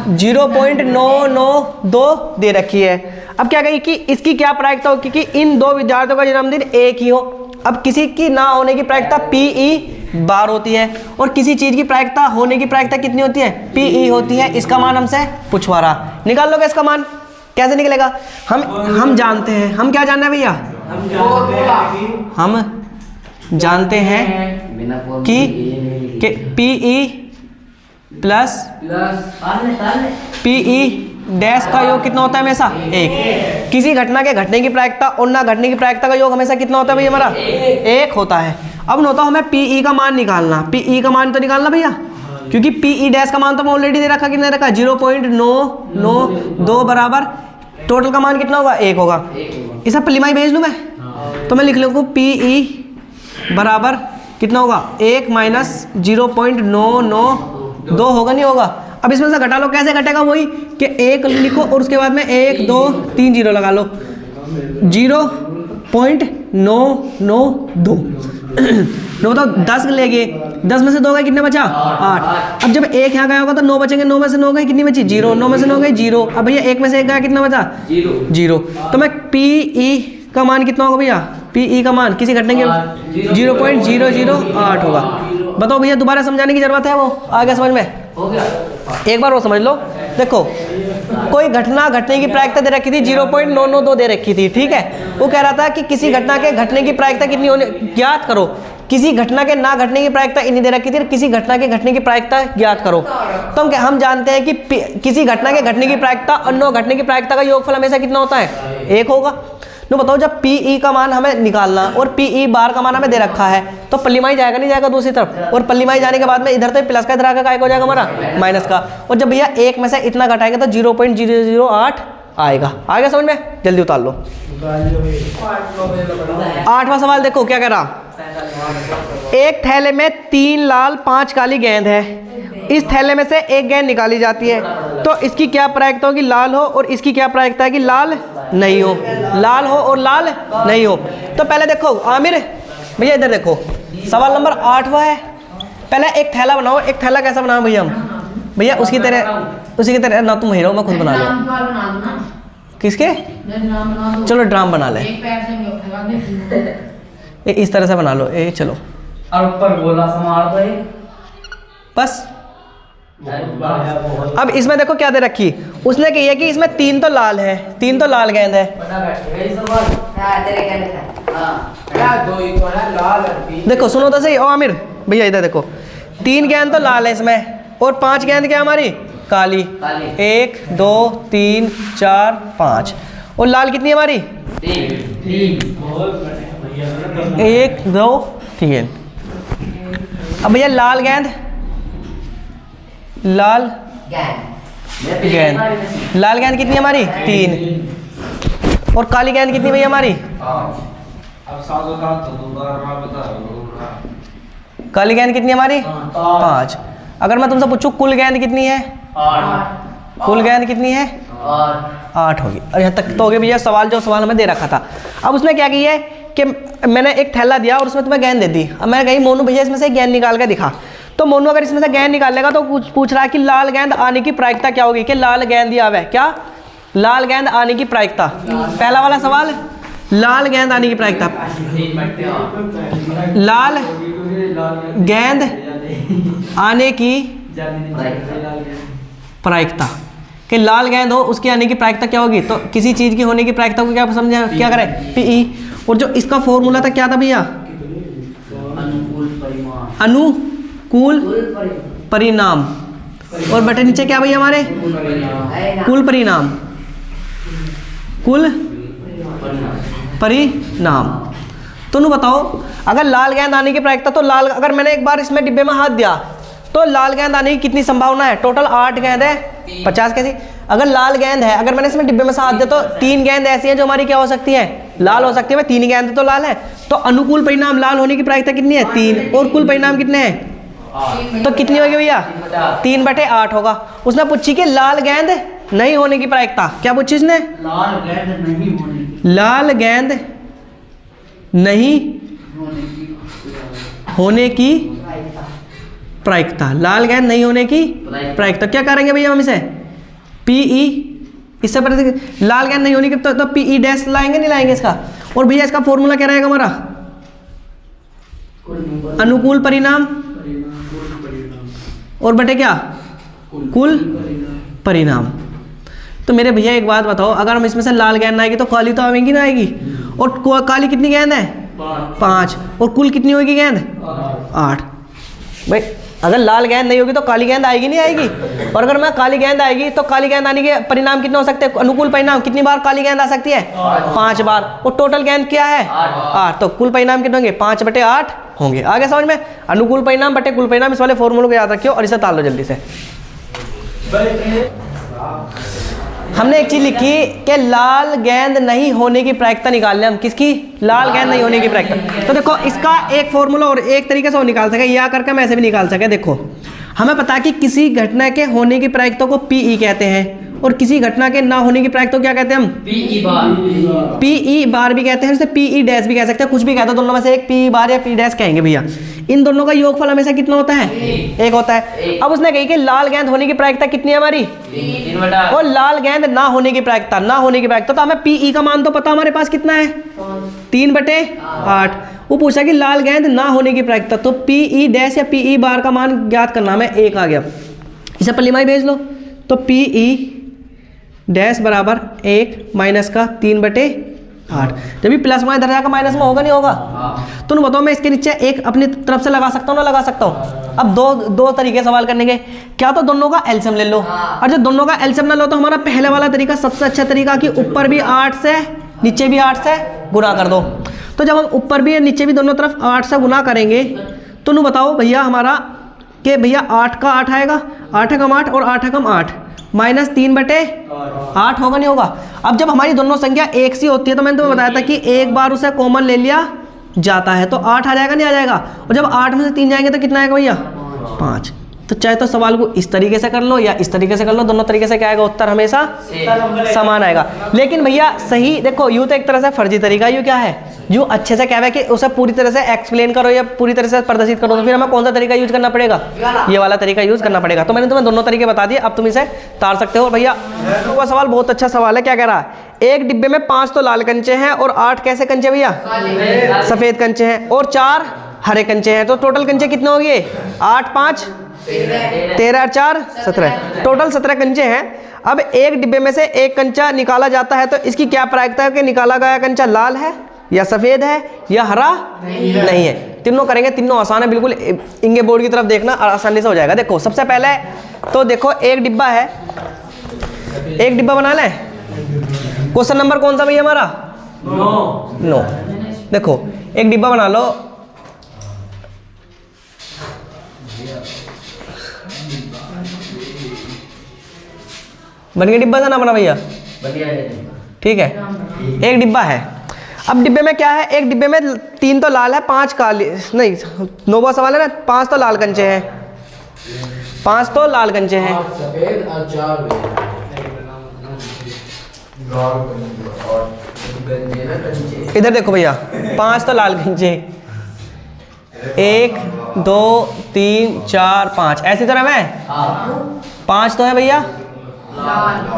0.992 दे रखी है। अब क्या कही कि इसकी क्या प्रायिकता होगी कि इन 2 विद्यार्थियों का जन्मदिन एक ही हो। अब किसी की ना होने की प्रायिकता PE बार होती है, और किसी चीज की प्रायिकता होने की प्रायिकता कितनी होती है? PE होती है। इसका मान हमसे पूछवा रहा, निकाल लोगे इसका मान? कैसे निकलेगा? हम जानते हैं, हम क्या जानना है भैया? हम जानते हैं कि PE प्लस PE डैश का योग कितना होता है हमेशा? 1। किसी घटना के घटने की प्रायिकता और ना घटने की प्रायिकता का योग हमेशा कितना होता है भैया हमारा? 1 होता है। अब नोता हमें PE का मान निकालना, PE का मान तो निकालना भैया, क्योंकि PE डैश का मान तो ऑलरेडी दे रखा, कितना रखा? 0.992 बराबर टोटल का मान कितना होगा? 1 होगा। इसे पलिमाई भेज लूँ मैं, तो मैं लिख लूँ PE बराबर कितना होगा? 1 माइनस 0.992 होगा, नहीं होगा? अब इसमें से घटा लो, कैसे घटेगा? वही कि 1 लिखो और उसके बाद में 1 2 3 0 लगा लो, 0.992। बताओ 10 ले गए, 10 में से 2 गए, कितने बचा? 8। अब जब 1 यहाँ गया होगा तो 9 बचेंगे, 9 में से 9 गए, कितनी बची? 0। 9 में से 9 गए 0। अब भैया 1 में से 1 गया, कितना बचा? 0। तो मैं PE का मान कितना होगा भैया? PE का मान किसी घटना के 0.008 होगा। बताओ भैया दोबारा समझाने की जरूरत है? वो आगे समझ में हो गया? एक बार वो समझ लो। देखो कोई घटना घटने की प्रायिकता दे रखी थी 0.992 दे रखी थी, ठीक है? वो कह रहा था कि किसी घटना के घटने की प्रायिकता कितनी होने ज्ञात करो। किसी घटना के ना घटने की प्रायिकता इतनी दे रखी थी, किसी घटना के घटने की प्रायिकता ज्ञात करो। तो हम जानते हैं कि किसी घटना के घटने की प्रायिकता और न घटने की प्रायिकता का योगफल हमेशा कितना होता है? 1 होगा। तो बताओ जब PE का मान हमें निकालना और PE बार का मान हमें दे रखा है, तो पल्लीमाई जाएगा नहीं जाएगा दूसरी तरफ, और पल्लीमाई जाने के बाद में इधर तो प्लस का, इधर आकर काय हो जाएगा हमारा माइनस का। और जब भैया 1 में से इतना घटाएंगे तो 0.008 आएगा। आगे समझ में? जल्दी उतार लो। 8वां सवाल देखो क्या कह रहा। एक थैले में 3 लाल 5 काली गेंद है। इस थैले में से एक गेंद निकाली जाती है, तो इसकी क्या प्रायिकता होगी? लाल हो, और इसकी क्या प्रायिकता है कि लाल नहीं हो? लाल हो और लाल नहीं हो। तो पहले देखो आमिर भैया इधर देखो, सवाल नंबर 8वां है। पहले एक थैला बनाओ। एक थैला कैसा बनाओ भैया हम? भैया उसी की तरह ना, तुम हीरो मैं खुद बना लो। किसके? चलो ड्राम बना ले, इस तरह से बना लो। चलो
और ऊपर गोला समार दो
बस। अब इसमें देखो क्या दे रखी उसने, कही है कि इसमें 3 तो लाल है, 3 तो लाल गेंद है। देखो सुनो तो सही। ओ आमिर भैया इधर देखो, 3 गेंद तो लाल है इसमें, और 5 गेंद क्या हमारी? काली। 1 2 3 4 5। और लाल कितनी हमारी? 1 2 3। अब भैया लाल गेंद, लाल गेंद कितनी हमारी? 3। और काली गेंद कितनी भैया हमारी? काली गेंद कितनी हमारी? 5। अगर मैं तुमसे पूछूं कुल गेंद कितनी है,
8
कुल गेंद कितनी है, 8 होगी। और यहाँ तक तो हो गया भैया सवाल, जो सवाल हमें दे रखा था। अब उसने क्या किया है कि मैंने एक थैला दिया और उसमें तुम्हें गेंद दे दी। अब मैं कही मोनू भैया इसमें से गेंद निकाल के दिखा, तो मोनू अगर इसमें से गेंद निकाल लेगा तो पूछ रहा है कि लाल गेंद आने की प्रायिकता क्या होगी, कि लाल गेंद या वह क्या, लाल गेंद आने की प्रायिकता। पहला वाला सवाल, लाल गेंद आने की प्रायिकता, लाल गेंद आने की प्रायिकता, कि लाल गेंद हो उसकी आने की प्रायिकता क्या होगी। तो किसी चीज की होने की प्रायिकता को क्या समझे, क्या करें, पीई। और जो इसका फॉर्मूला था क्या था भैया, अनुकूल परिणाम। और बटे नीचे क्या भैया हमारे, कुल परिणाम, कुल परिणाम। तो नु बताओ अगर लाल गेंद आने की प्रायिकता, तो लाल, अगर मैंने एक बार इसमें डिब्बे में हाथ दिया तो लाल गेंद आने की कितनी संभावना है, टोटल 8 गेंद है, 50 कैसी। अगर लाल गेंद है, अगर मैंने इसमें डिब्बे में से हाथ दिया तो 3 गेंद ऐसी हैं जो हमारी क्या हो सकती है, लाल हो सकती है। 3 गेंद तो लाल है, तो अनुकूल परिणाम लाल होने की प्रायिकता कितनी है, 3। और कुल परिणाम कितने हैं, तो कितनी होगी भैया, 3/8 होगा। उसने पूछी कि लाल गेंद नहीं होने की प्रायिकता, क्या पूछी इसने,
लाल गेंद नहीं होने,
लाल गेंद नहीं होने की प्रायिकता, लाल गेंद नहीं होने की प्रायिकता। क्या करेंगे भैया हम इसे, पीई, इससे पता लाल गेंद नहीं होने की, तो पीई डैश लाएंगे नहीं लाएंगे इसका। और भैया इसका फॉर्मूला क्या रहेगा हमारा, अनुकूल परिणाम और बटे क्या, कुल परिणाम। तो मेरे भैया एक बात बताओ, अगर हम इसमें से लाल गेंद आएगी तो काली तो आएगी ना आएगी, और काली कितनी गेंद है, 5, और कुल कितनी होगी गेंद, 8। भाई अगर लाल गेंद नहीं होगी तो काली गेंद आएगी नहीं आएगी, और अगर मैं काली गेंद आएगी तो काली गेंद आने के परिणाम कितने हो सकते हैं, अनुकूल परिणाम कितनी बार काली गेंद आ सकती है, 5 बार। और टोटल गेंद क्या है, 8, तो कुल परिणाम कितने होंगे, 5/8 होंगे। आगे समझ में, अनुकूल परिणाम बटे कुल परिणाम, इस वाले फॉर्मूले को याद रखियो और इसे ताल लो जल्दी से। हमने एक चीज लिखी कि लाल गेंद नहीं होने की प्रायिकता निकालने, हम किसकी, लाल गेंद नहीं होने की प्रायिकता। तो देखो इसका एक फॉर्मूला और एक तरीके से वो निकाल सके, या करके हम ऐसे भी निकाल सके। देखो हमें पता है कि किसी घटना के होने की प्रायिकता को पीई कहते हैं, और किसी घटना के ना होने की प्रायिकता को क्या कहते हैं हम, पीई बार भी कहते हैं, उसे पीई डैश भी कह सकते हैं, कुछ भी कहते हैं, दोनों में से एक पीई बार या पी डैश कहेंगे भैया। इन दोनों का योगफल हमेशा कितना होता है, 1 होता है। अब उसने कही कि लाल गेंद होने की प्रायिकता कितनी है हमारी, और लाल गेंद ना होने की प्रायिकता, ना होने की प्रायिकता, तो हमें पीई का मान तो पता हमारे पास कितना है, 3/8। वो पूछा कि लाल गेंद ना होने की प्रायिकता, तो पीई डैश या पीई बार का मान ज्ञात करना, हमें 1 आ गया, इसे पल्लीमाई भेज लो। तो पीई डैश बराबर 1 माइनस का 3/8। जब भी प्लस माइनस इधर का माइनस में होगा नहीं होगा, तो बताओ मैं इसके नीचे एक अपनी तरफ से लगा सकता हूँ ना लगा सकता हूँ। अब दो तरीके सवाल करने के, क्या तो दोनों का एलसीएम ले लो, और जब दोनों का एलसीएम ना लो तो हमारा पहले वाला तरीका सबसे अच्छा तरीका कि ऊपर भी 8 से नीचे भी 8 से गुना कर दो। तो जब हम ऊपर भी नीचे भी दोनों तरफ 8 से गुना करेंगे तो बताओ भैया हमारा कि भैया 8 का 8 आएगा, 8 कम 8 और 8 कम 8 माइनस 3/8 होगा नहीं होगा। अब जब हमारी दोनों संख्या एक सी होती है तो मैंने तुम्हें बताया था कि एक बार उसे कॉमन ले लिया जाता है, तो 8 आ जाएगा नहीं आ जाएगा, और जब 8 में से 3 जाएंगे तो कितना आएगा भैया, 5। तो चाहे तो सवाल को इस तरीके से कर लो या इस तरीके से कर लो, दोनों तरीके से क्या आएगा, उत्तर हमेशा समान आएगा। लेकिन भैया सही देखो, यूँ तो एक तरह से फर्जी तरीका, यूँ क्या है, यूँ अच्छे से क्या है कि उसे पूरी तरह से एक्सप्लेन करो या पूरी तरह से प्रदर्शित करो, तो फिर हमें कौन सा तरीका यूज करना पड़ेगा, ये वाला तरीका यूज करना पड़ेगा। तो मैंने तुम्हें दोनों तरीके बता दिए, अब तुम इसे तार सकते हो। भैया वो सवाल बहुत अच्छा सवाल है, क्या कह रहा है, एक डिब्बे में 5 तो लाल कंचे हैं और 8 कैसे कंचे भैया, सफेद कंचे हैं, और 4 हरे कंचे हैं, तो टोटल कंचे कितने हो गए, 8 5 13 4 17, टोटल 17 कंचे हैं। अब एक डिब्बे में से एक कंचा निकाला जाता है, तो इसकी क्या प्रायिकता है कि निकाला गया कंचा लाल है या सफेद है या हरा नहीं है। तीनों करेंगे, तीनों आसान है बिल्कुल, इंगे बोर्ड की तरफ देखना आसानी से हो जाएगा। देखो सबसे पहले तो देखो एक डिब्बा है, एक डिब्बा बना लें। क्वेश्चन नंबर कौन सा भैया हमारा, 9। देखो एक डिब्बा बना लो, बन गया डिब्बा, था ना बना भैया, ठीक है। एक डिब्बा है, अब डिब्बे में क्या है, एक डिब्बे में 3 तो लाल है 5 काली, नहीं 9वां सवाल है ना, 5 तो लाल कंचे हैं, 5 तो लाल कंचे हैं।
सफेद और 4
इधर देखो भैया, 5 तो लाल कंचे, 1 2 3 4 5, ऐसी तरह मैं 5 तो है भैया,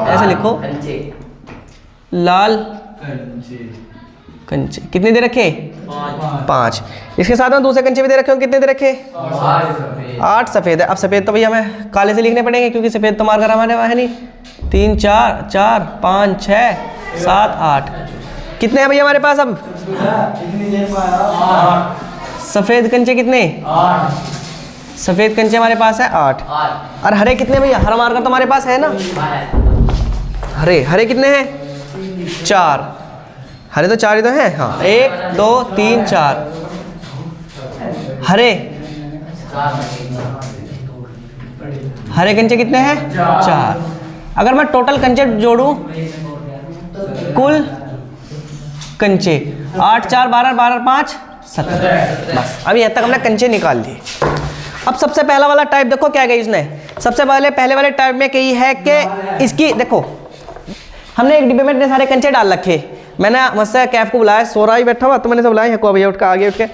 ऐसे लिखो लाल कंचे। कितने दे रखे? 5। इसके साथ में दूसरे कंचे भी दे रखे हो, कितने दे रखे? 8 सफ़ेद है। अब सफ़ेद तो भैया हमें काले से लिखने पड़ेंगे क्योंकि सफ़ेद तो मार्कर हमारे वहाँ है नहीं। 3 4 4 5 6 7 8, कितने हैं भैया हमारे पास? अब सफ़ेद कंचे कितने? सफ़ेद कंचे हमारे पास है 8। और हरे कितने भैया? हरा मार्कर तो हमारे पास है ना। हरे कितने हैं? 4। हरे तो 4 ही तो हैं। हाँ, 1 2 3 4 हरे कंचे कितने हैं? 4। अगर मैं टोटल कंचे जोड़ूं, कुल कंचे 8 4 12 12 5 17। बस अभी यहाँ तक हमने कंचे निकाल लिए। अब सबसे पहला वाला टाइप देखो क्या गई इसने। सबसे पहले वाले टाइप में कही है कि इसकी देखो, हमने एक डिब्बे में इतने सारे कंचे डाल रखे। मैंने मुझसे कैफ को बुलाया, सो रहा ही बैठा हुआ, तो मैंने से बुलाया को भैया उठ के आगे उठ के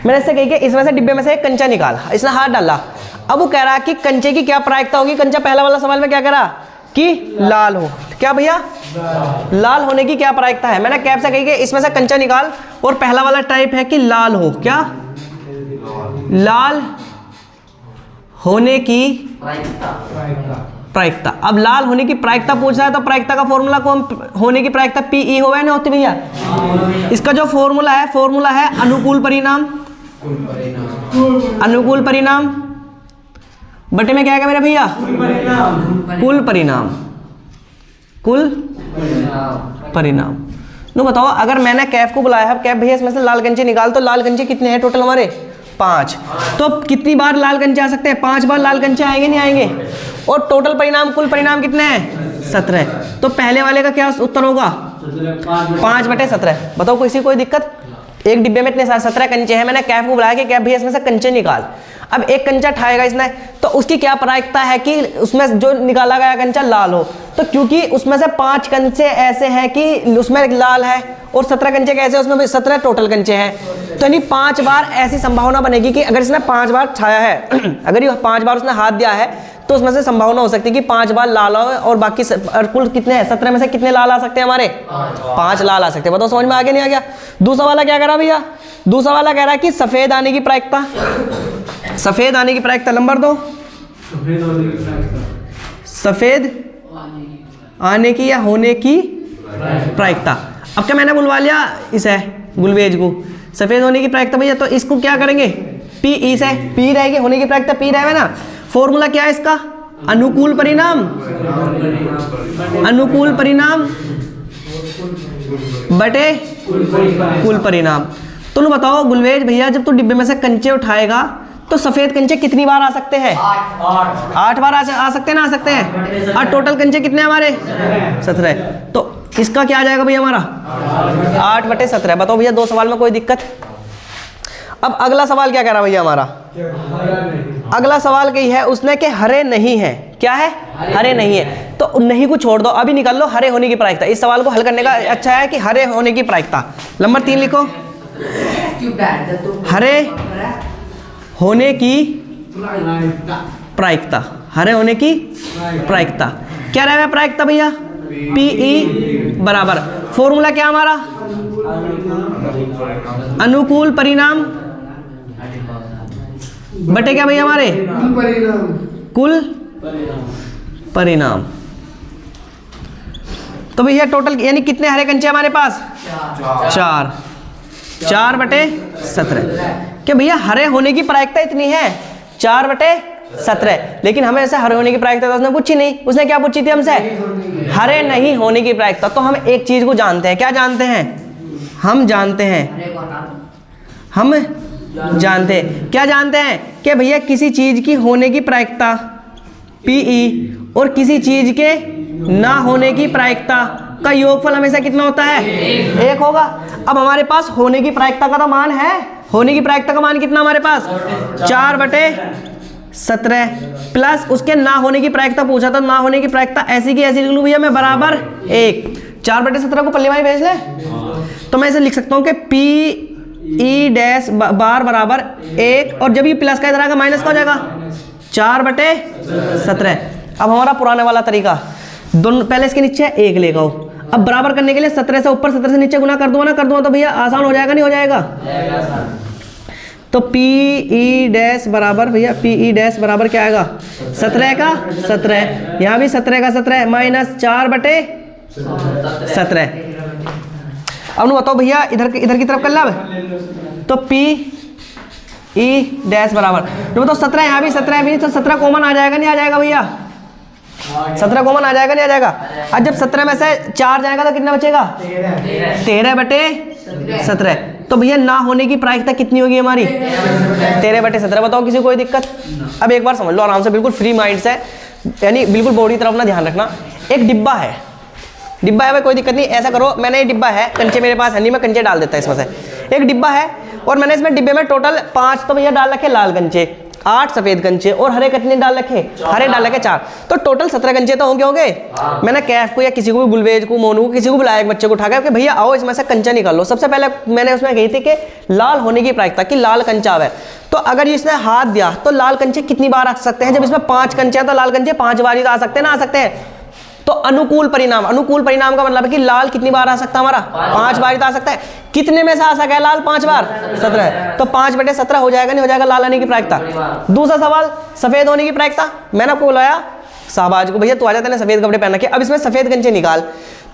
मैंने इससे कही कि इसमें से डिब्बे में से एक कंचा निकाला। इसने हाथ डाला। अब वो कह रहा कि कंचे की क्या प्रायिकता होगी। कंचा पहला वाला सवाल में क्या कह रहा कि लाल हो। क्या भैया? लाल होने की क्या प्रायिकता है। मैंने कैफ से कही कि इसमें से कंचा निकाल, और पहला वाला टाइप है कि लाल हो। क्या? लाल होने की प्रायिकता। अब लाल होने की प्रायिकता पूछ रहा है तो प्रायिकता का फॉर्मूला को हम होने की प्रायिकता PE होगा ना होती भैया। इसका जो फॉर्मूला है अनुकूल परिणाम। अनुकूल परिणाम बटे में क्या आएगा मेरा भैया? कुल परिणाम। कुल परिणाम। नो बताओ, अगर मैंने कैफ को बुलाया है, कैफ भैया इसमें से लाल कंचे निकाल, तो लाल कंचे कितने हैं टोटल हमारे? 5। तो कितनी बार लाल कंचे आ सकते हैं? 5 बार लाल कंचे आएंगे नहीं आएंगे? और टोटल परिणाम कुल परिणाम कितने हैं? 17। तो पहले वाले का क्या उत्तर होगा? 5/17। बताओ कोई दिक्कत? एक डिब्बे में इतने सारे 17 कंचे हैं। मैंने कैफ को बुलाया कि कैफ भैया इसमें से कंचे निकाल। अब एक कंचा ठाएगा इसने, तो उसकी क्या प्रायिकता है कि उसमें जो निकाला गया कंचा लाल हो। तो क्योंकि उसमें से 5 कंचे ऐसे हैं कि उसमें लाल है, और 17 कंचे कैसे, उसमें भी 17 टोटल कंचे हैं। तो यानी 5 बार ऐसी संभावना बनेगी कि अगर इसने 5 बार छाया है अगर ये 5 बार उसने हाथ दिया है, तो उसमें से संभावना हो सकती है कि 5 बार लाल हो, और बाकी कुल कितने हैं? 17 में से कितने लाल आ सकते हैं हमारे? 5 लाल आ सकते हैं। बताओ समझ में आगे नहीं आ गया? दूसरा वाला क्या करा भैया? दूसरा वाला कह रहा है कि सफेद आने की प्रायिकता। सफेद आने की प्रायिकता नंबर 2। सफेद आने की या होने की प्रायिकता। अब क्या मैंने बुलवा लिया इसे, गुलवेज को, सफेद होने की प्रायिकता भैया, तो इसको क्या करेंगे? PE से। P रहेगी, होने की प्रायिकता P रहे ना। फॉर्मूला क्या है इसका? अनुकूल परिणाम। अनुकूल परिणाम बटे कुल परिणाम। तो लो बताओ गुलवेज भैया, जब तू डिब्बे में से कंचे उठाएगा तो सफेद कंचे कितनी बार आ सकते हैं? 8 बार आ सकते हैं ना? आ सकते हैं। और टोटल कंचे कितने हमारे? 17। तो इसका क्या आ जाएगा भैया हमारा? 8/17। बताओ भैया, 2 सवाल में कोई दिक्कत? अब अगला सवाल क्या कह रहा भैया हमारा? अगला सवाल कही है उसने कि हरे नहीं है। क्या है? हरे नहीं है। तो नहीं को छोड़ दो, अभी निकाल लो हरे होने की प्रायिकता। इस सवाल को हल करने का अच्छा है कि हरे होने की प्रायिकता। नंबर 3 लिखो, हरे होने की प्रायिकता। हरे होने की प्रायिकता क्या रहेगा प्रायिकता भैया? PE बराबर फॉर्मूला क्या हमारा? अनुकूल परिणाम बटे क्या भैया हमारे? कुल परिणाम। तो भैया टोटल यानी कितने हरे कंचे हमारे पास? 4। 4/17। क्या भैया हरे होने की प्रायिकता इतनी है? 4/17। लेकिन हमें ऐसे हरे होने की प्रायिकता तो उसने पूछी नहीं। उसने क्या पूछी थी हमसे? हरे नहीं होने की प्रायिकता। तो हम एक चीज को जानते हैं। क्या जानते हैं? हम जानते हैं क्या जानते हैं कि भैया किसी चीज की होने की प्रायिकता PE और किसी चीज के ना होने की प्रायिकता का योगफल हमेशा कितना होता है? 1 होगा। अब हमारे पास होने की प्रायिकता का तो मान है। होने की प्रायिकता का मान कितना हमारे पास? 4/17 17 प्लस उसके ना होने की प्रायिकता पूछा था, ना होने की प्रायिकता ऐसी की ऐसी लिख लूँ भैया मैं, बराबर 1। 4/17 को पल्ले में भेज ले, तो मैं इसे लिख सकता हूँ कि PE डैश बार बराबर 1, और जब ये प्लस का इधर आएगा माइनस का हो जाएगा 4/17। अब हमारा पुराने वाला तरीका, दोनों पहले इसके नीचे 1 लेगा हो, अब बराबर करने के लिए 17 से ऊपर 17 से नीचे गुना कर दूंगा ना, कर दूंगा तो भैया आसान हो जाएगा, नहीं हो जाएगा? तो PE डैश बराबर भैया, PE डैश बराबर क्या आएगा, 17 का 17, यहाँ भी 17 का 17 माइनस 4/17। अब नु बताओ भैया इधर की तरफ कर ला, तो PE डैश बराबर बताओ 17, यहाँ भी 17 भी, तो 17 कॉमन आ जाएगा, नहीं आ जाएगा भैया? 17 कॉमन आ जाएगा, नहीं आ जाएगा? अब जब 17 में से 4 जाएगा तो कितना बचेगा, 13/17। तो भैया ना होने की प्रायिकता कितनी होगी हमारी, 13/17। बताओ किसी को कोई दिक्कत? अब एक बार समझ लो आराम से, बिल्कुल फ्री माइंड से, यानी बिल्कुल बॉडी तरफ ना ध्यान रखना। एक डिब्बा है भाई, कोई दिक्कत नहीं, ऐसा करो, मैंने ये डिब्बा है, कंचे मेरे पास है नहीं, मैं कंचे डाल देता इसमें से। एक डिब्बा है और मैंने इसमें डिब्बे में टोटल 5 तो भैया डाल रखे लाल कंचे, 8 सफेद कंचे, और हरे कितने डाल रखे, हरे डाल रखे 4, तो टोटल 17 कंचे तो होंगे। मैंने कैफ को या किसी को भी, गुलवेज को, मोनू को, किसी को बुलाया, एक बच्चे को उठा के भैया आओ इसमें से कंचा निकाल लो। सबसे पहले मैंने उसमें कही थी कि लाल होने की प्रायिकता, कि लाल कंचा है, तो अगर इसने हाथ दिया तो लाल कंचे कितनी बार आ सकते हैं? जब इसमें 5 कंचे हैं तो लाल कंचे 5 बार ही तो आ सकते हैं ना, आ सकते हैं। तो अनुकूल परिणाम का मतलब है कि लाल कितनी बार आ सकता है हमारा, 5 बार ही तो आ सकता है। कितने में से आ सका है लाल 5 बार, 17, तो 5/17 हो जाएगा, नहीं हो जाएगा लाल आने की प्रायिकता? दूसरा सवाल, सफेद होने की प्रायिकता। मैंने आपको बुलाया शाहबाज को, भैया तू आ जाता है, सफेद कपड़े पहन के, अब इसमें सफेद कंचे निकाल,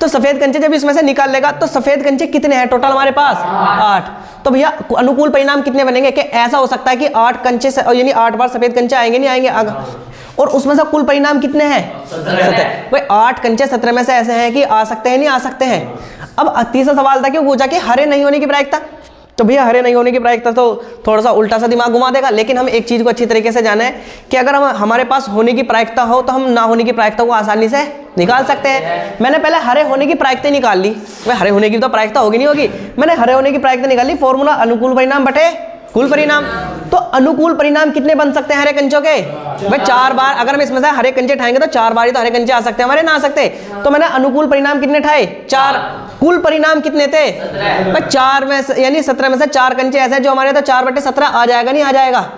तो सफेद कंचे जब इसमें से निकाल लेगा तो सफेद कंचे कितने हैं टोटल हमारे पास, 8। तो भैया अनुकूल परिणाम कितने बनेंगे, कि ऐसा हो सकता है कि 8 कंचे यानी 8 बार सफेद कंचे आएंगे, नहीं आएंगे? और उसमें से कुल परिणाम कितने हैं, 17। भाई 8 कंचे 17 में से ऐसे हैं कि आ सकते हैं, नहीं आ सकते हैं? अब तीसरा सवाल था कि पूछा कि हरे नहीं होने की प्रायिकता। तो भैया हरे नहीं होने की प्रायिकता तो थोड़ा सा उल्टा सा दिमाग घुमा देगा, लेकिन हम एक चीज को अच्छी तरीके से जाने कि अगर हमारे पास होने की प्रायिकता हो तो हम ना होने की प्रायिकता को आसानी से निकाल सकते हैं। मैंने पहले हरे होने की प्रायिकता निकाल ली, भाई हरे होने की तो प्रायिकता होगी नहीं होगी, मैंने हरे होने की प्रायिकता निकाल ली, फॉर्मूला अनुकूल परिणाम बटे कुल परिणाम। तो अनुकूल परिणाम कितने बन सकते हैं हरे कंचों के, भाई 4 बार। अगर हम इसमें से हरे कंचे उठाएंगे तो 4 बार ही तो हरे कंचे आ सकते हैं हमारे, ना आ सकते? तो मैंने अनुकूल परिणाम कितने उठाए, 4। कुल परिणाम कितने थे, भाई 4 में से, यानी 17 में से 4 कंचे ऐसे जो हमारे, तो 4/17 आ जाएगा, नहीं आ जाएगा?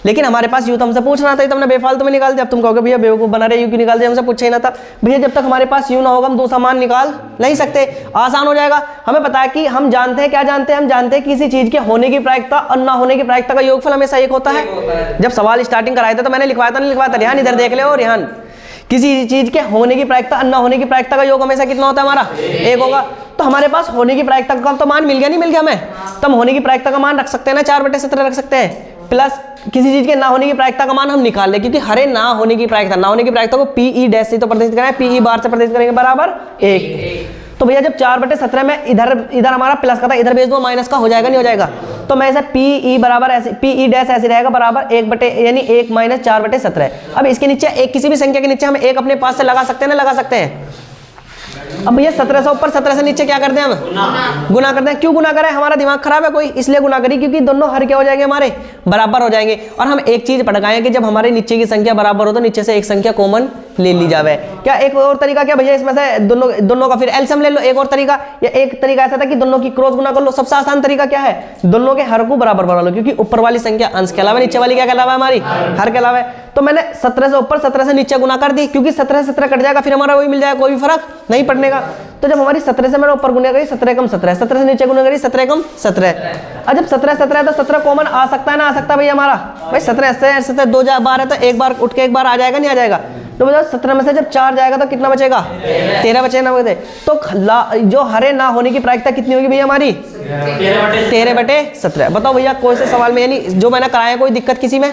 लेकिन हमारे पास यूं तो हमसे पूछना था, तो हमने बेफालतू में निकाल दिया। अब तुम कहोगे भैया बेवकूफ बना रहे, यूं क्यों निकाल दिया, हमसे पूछा ही ना था। भैया जब तक हमारे पास यूं ना होगा हम दूसरा मान निकाल नहीं सकते, आसान हो जाएगा। हमें पता है कि हम जानते हैं, क्या जानते हैं, हम जानते हैं किसी चीज के होने की प्रायिकता और ना होने की प्रायिकता का योगफल हमेशा 1 होता है। जब सवाल स्टार्टिंग कराए थे तो मैंने लिखवाया था, नहीं लिखवाया था? ध्यान इधर देख ले, और ध्यान, किसी चीज के होने की प्रायिकता और ना होने की प्रायिकता का योग हमेशा कितना होता है हमारा, 1 होगा। तो हमारे पास होने की प्रायिकता का तो मान मिल गया, नहीं मिल गया हमें? तो हम होने की प्रायिकता का मान रख सकते हैं ना, 4/17 रख सकते हैं, प्लस किसी चीज के ना होने की प्रायिकता का मान हम निकाल ले, क्योंकि हरे ना होने की प्रायिकता को PE डैश से तो प्रदर्शित करना है, PE बार से प्रदर्शित करेंगे, बराबर 1। तो भैया जब 4/17 में इधर हमारा प्लस का था, इधर भेज दो माइनस का, हो जाएगा, नहीं हो जाएगा? तो मैं ऐसे PE बराबर ऐसे, PE डैश ऐसे रहेगा, बराबर 1 यानी 1 - 4/17। अब इसके नीचे एक, किसी भी संख्या के नीचे हम 1 अपने पास से लगा सकते हैं ना, लगा सकते हैं। अब भैया 17 से ऊपर 17 से नीचे क्या करते हैं हम, गुना करते हैं। क्यों गुना करें, हमारा दिमाग खराब है कोई, इसलिए गुना करी, क्योंकि दोनों हर क्या हो जाएंगे हमारे, बराबर हो जाएंगे। और हम एक चीज पढ़ गए कि जब हमारे नीचे की संख्या बराबर हो तो नीचे से एक संख्या कॉमन ले ली जावे। क्या एक और तरीका क्या भैया, इसमें से दोनों का फिर एलसीएम ले लो। एक और तरीका, या एक तरीका ऐसा था कि दोनों की क्रॉस गुना कर लो। सबसे आसान तरीका क्या है, दोनों के हर को बराबर बना लो, क्योंकि ऊपर वाली संख्या अंश के अलावा, नीचे वाली क्या कहलावा है हमारी, हर के अलावा। तो मैंने 17 से ऊपर 17 से नीचे गुना कर दी, क्योंकि 17 से 17 कट जाएगा, फिर हमारा वही मिल जाएगा, कोई भी फर्क नहीं पड़ने का। तो जब हमारी 17 से मैंने ऊपर गुना करी, 17 कम 17, 17 से नीचे गुना करी, 17 कम 17। और जब 17 17 तो 17 कॉमन आ सकता है ना, आ सकता है भैया हमारा, भाई 17 से 17 2 बार है, तो एक बार उठ के एक बार आ जाएगा, नहीं आ जाएगा? तो बताओ 17 में से जब 4 जाएगा तो कितना बचेगा, 13 बचेगा। तो जो हरे ना होने की प्रायिकता कितनी होगी भैया हमारी, 13/17। बताओ भैया कोई से सवाल में, यानी जो मैंने कराया, कोई दिक्कत किसी में,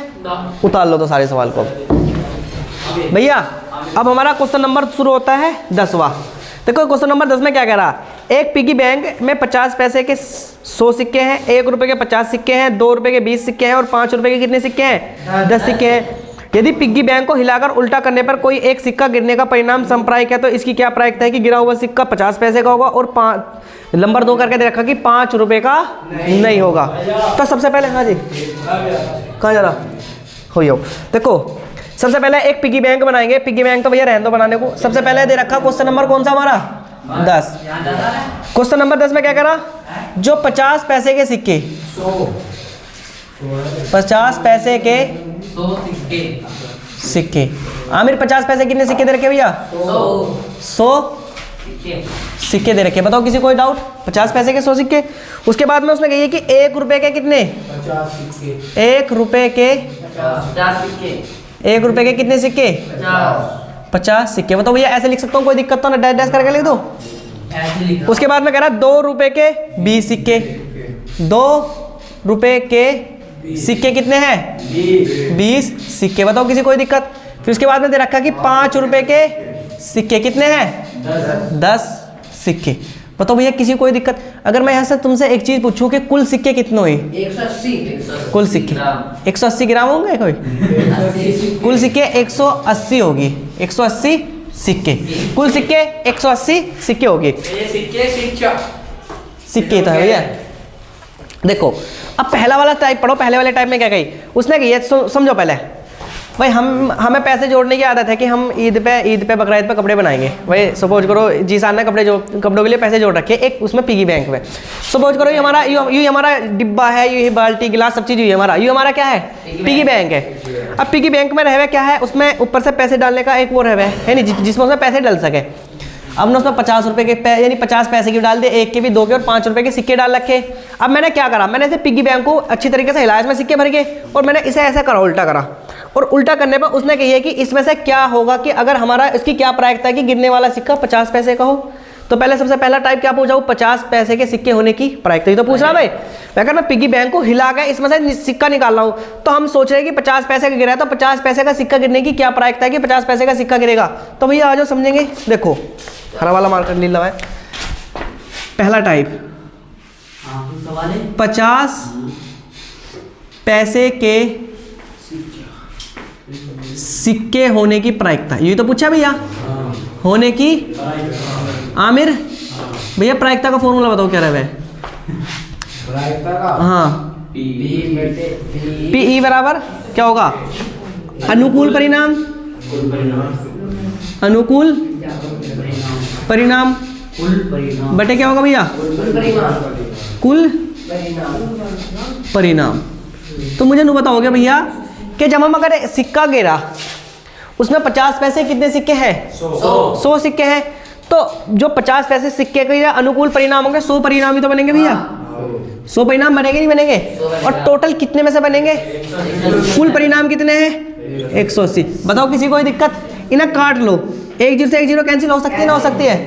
उतार लो तो सारे सवाल को। भैया अब हमारा क्वेश्चन नंबर शुरू होता है 10वां। देखो क्वेश्चन नंबर 10 में क्या कह रहा है, एक पिगी बैंक में 50 पैसे के 100 सिक्के हैं, 1 रुपए के 50 सिक्के हैं, 2 रुपए के 20 सिक्के हैं और 5 रुपए के कितने सिक्के हैं, 10 सिक्के हैं। यदि पिग्गी बैंक को हिलाकर उल्टा करने पर कोई एक सिक्का गिरने का परिणाम समप्रायिक है, तो इसकी क्या प्रायिकता है कि गिरा हुआ सिक्का 50 पैसे का होगा और नंबर 2 करके दे रखा कि 5 रुपए का नहीं होगा। तो सबसे पहले, हाँ जी कहाँ जा रहा, हो जाओ। देखो सबसे पहले एक पिगी बैंक बनाएंगे। पिगी बैंक तो भैया रहने दो बनाने को। सबसे पहले दे रखा क्वेश्चन नंबर कौन सा हमारा 10। क्वेश्चन नंबर 10 में क्या करा, जो 50 पैसे के सिक्के 50 पैसे के
100 सिक्के
सिक्के आमिर 50 पैसे कितने सिक्के दे रखे भैया 100
सिक्के
सिक्के दे रखे। बताओ किसी कोई डाउट, 50 पैसे के 100 सिक्के। उसके बाद में उसने कही है कि 1 रुपए के कितने 1 रुपए के
50 सिक्के
1 रुपए के कितने सिक्के 50 सिक्के। बताओ भैया ऐसे लिख सकता हूँ, कोई दिक्कत तो ना, डैश डैश करके लिख दो।
ऐसे लिखा।
उसके बाद में कह रहा 2 रुपए के 20 सिक्के। 2 रुपए के सिक्के कितने हैं 20 सिक्के। बताओ किसी कोई दिक्कत। फिर उसके बाद में दे रखा कि 5 रुपए के सिक्के कितने हैं 10 सिक्के। बताओ भैया किसी कोई दिक्कत। अगर मैं यहाँ से तुमसे एक चीज पूछूं कि कुल सिक्के कितने हुए
180
कुल सिक्के 180 ग्राम होंगे कोई कुल सिक्के 180 होगी 180 सिक्के कुल सिक्के 180 सिक्के होगी।
ये सिक्के शिक्षा
सिक्के तो है भैया। देखो अब पहला वाला टाइप पढ़ो। पहले वाले टाइप में क्या कही उसने कही है, समझो पहले भाई हमें पैसे जोड़ने की आदत है कि हम ईद पे बकरा ईद पे कपड़े बनाएंगे। भाई सपोज करो जीसान ने कपड़ों के लिए पैसे जोड़ रखे एक उसमें पिगी बैंक में। सपोज करो ये हमारा ये हमारा डिब्बा है, ये बाल्टी गिलास सब चीज़ ये हमारा क्या है पिगी बैंक है। अब पिगी बैंक में रहे क्या है, उसमें ऊपर से पैसे डालने का एक वो रहे है नहीं जिसमें उसमें पैसे डल सके। अब ना उसमें 50 रुपए के यानी 50 पैसे की डाल दे, 1 के भी 2 के और 5 रुपए के सिक्के डाल रखे। अब मैंने क्या करा, मैंने इसे पिगी बैंक को अच्छी तरीके से हिलाया, इसमें सिक्के भर के और मैंने इसे ऐसा करा उल्टा करा। और उल्टा करने पर उसने कही है कि इसमें से क्या होगा कि अगर हमारा इसकी क्या प्रायिकता है कि गिरने वाला सिक्का 50 पैसे का हो। तो पहले सबसे पहला टाइप क्या पूछा 50 पैसे के सिक्के होने की प्रायिकता। तो पूछ रहा भाई अगर मैं पिगी बैंक को हिला के इसमें से सिक्का निकाल रहा हूँ तो हम सोच रहे हैं कि 50 पैसे का गिरा है तो 50 पैसे का सिक्का गिरने की क्या प्रायिकता है कि 50 पैसे का सिक्का गिरेगा। तो भैया आ जाओ समझेंगे। देखो हरा वाला मार्कर नीला है। पहला टाइप 50 पैसे के सिक्के होने की प्रायिकता, ये तो पूछा भैया होने की। आमिर भैया प्रायिकता का फॉर्मूला बताओ क्या रहा है। हाँ पी बराबर क्या होगा अनुकूल परिणाम अनुकूल परिणाम बटे क्या होगा भैया कुल परिणाम। तो मुझे नहीं बताओगे भैया कि जब हम अगर सिक्का गिरा उसमें 50 पैसे कितने सिक्के हैं 100 सिक्के हैं। तो जो 50 पैसे सिक्के के अनुकूल परिणाम होंगे 100 परिणाम ही तो बनेंगे भैया। 100 परिणाम बनेंगे नहीं बनेंगे। और टोटल कितने में से बनेंगे कुल परिणाम कितने हैं 180। बताओ किसी कोई दिक्कत। इन्हें काट लो, 1 0 से 1 0 कैंसिल हो सकती है ना हो सकती है।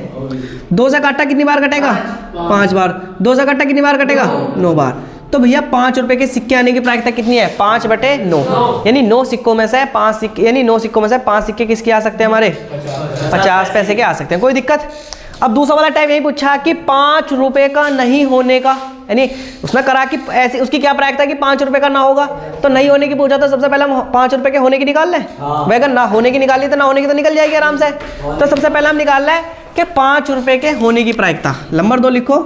2 से काटा कितनी बार कटेगा 5 बार। 2 से काटा कितनी बार कटेगा 9 बार। तो भैया 5 रुपए के सिक्के आने की प्रायिकता कितनी है 5/9 यानी 9 सिक्कों में से 5 सिक्के यानी 9 सिक्कों में से 5 सिक्के किसके आ सकते हैं हमारे 50 पैसे के आ सकते हैं। कोई दिक्कत। अब दूसरा वाला टाइप यही पूछा कि 5 रुपए का नहीं होने का, यानी उसने करा कि ऐसी उसकी क्या प्रायिकता कि 5 रुपए का ना होगा। तो नहीं होने की पूछा तो सबसे पहले हम 5 रुपए के होने की निकाल लें। भाई अगर ना होने की निकाली तो ना होने की तो निकल जाएगी आराम से। तो सबसे पहले हम निकाल लें कि 5 रुपए के होने की प्रायिकता। नंबर 2 लिखो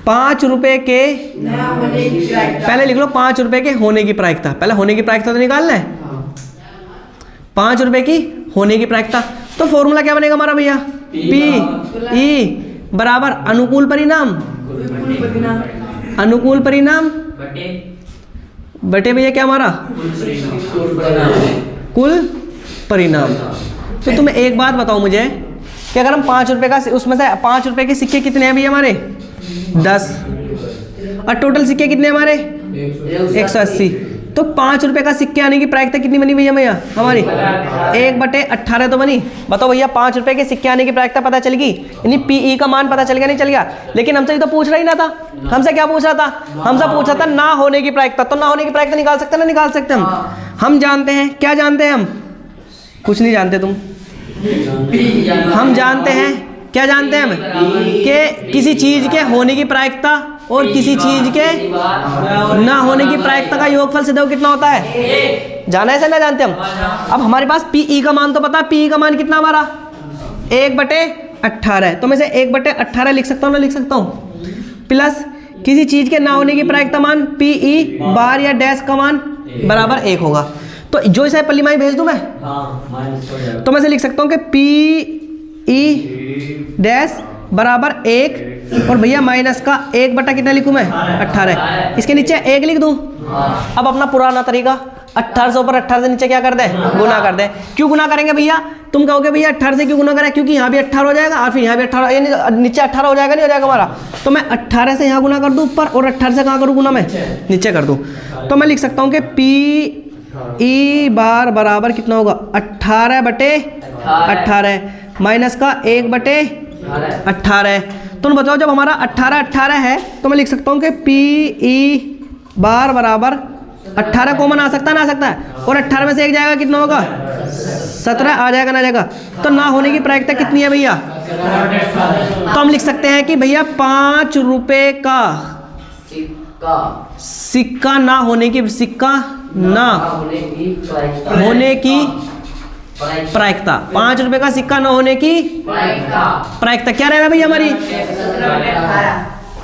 5 रुपए के पहले लिख लो 5 रुपए के होने की प्रायिकता। पहले होने की प्रायिकता तो निकाल लें 5 रुपए की होने की प्रायिकता। तो फॉर्मूला क्या बनेगा हमारा भैया पी ई बराबर अनुकूल परिणाम अनुकूल परिणाम बटे भैया क्या हमारा कुल परिणाम। तो तुम्हें एक बात बताओ मुझे कि अगर हम 5 रुपए का उसमें से 5 रुपए के सिक्के कितने हैं भैया हमारे 10 और टोटल सिक्के कितने हमारे 180। तो 5 रुपए का सिक्के आने की प्रायिकता कितनी बनी भैया हमारी 1/18 तो बनी। बताओ भैया 5 रुपए के सिक्के आने की प्रायिकता पता चल गई, यानी पीई का मान पता चल गया नहीं चल गया। लेकिन हमसे तो पूछ रहा ही ना था। हमसे क्या पूछ रहा था हमसे पूछ रहा था ना होने की प्रायिकता। तो ना होने की प्रायिकता निकाल सकते ना निकाल सकते हम जानते हैं क्या जानते हैं हम कुछ नहीं जानते तुम। हम जानते हैं क्या जानते हैं हम कि किसी चीज के होने की प्रायिकता और किसी चीज के ना होने की प्रायिकता का योगफल सिद्ध कितना होता है जाना है। ऐसा ना जानते हम। अब हमारे पास पीई का मान तो पता है। पीई का मान कितना हमारा 1/18 है। तो मैं से 1/18 लिख सकता हूँ ना लिख सकता हूँ प्लस किसी चीज के ना होने की प्रायिकता मान पीई बार या डैश का मान बराबर 1 होगा। तो जो इसे पल्लीमाई भेज दूं मैं, तो मैं इसे लिख सकता हूँ कि पी ई डैश बराबर 1 और भैया माइनस का 1 बटा कितना लिखूँ मैं 18। इसके नीचे 1 लिख दूँ। अब अपना पुराना तरीका 1800 पर 18 से नीचे क्या कर दे, गुना कर दे। क्यों गुना करेंगे भैया, तुम कहोगे भैया 18 से क्यों गुना करें, क्योंकि यहाँ भी 18 हो जाएगा और फिर यहाँ भी 18, यानी नीचे 18 हो जाएगा, नहीं हो जाएगा हमारा। तो मैं 18 से यहाँ गुना कर दूँ ऊपर और 18 से कहाँ करूँ गुना, मैं नीचे कर दूँ। तो मैं लिख सकता हूँ कि पी ई बार बराबर कितना होगा 18 बटे 18 माइनस का 1 बटे 18। तुम बताओ जब हमारा 18 है तो मैं लिख सकता हूँ कि पी ई बार बराबर 18 कॉमन आ सकता है, ना आ सकता है, और 18 में से 1 जाएगा कितना होगा 17 आ जाएगा, ना जाएगा। तो ना होने की प्रायिकता कितनी है भैया, तो हम लिख सकते हैं कि भैया 5 रुपए का सिक्का ना होने की, सिक्का ना होने की प्रायिकता, 5 रुपए का सिक्का न होने की प्रायिकता क्या रहेगा भैया हमारी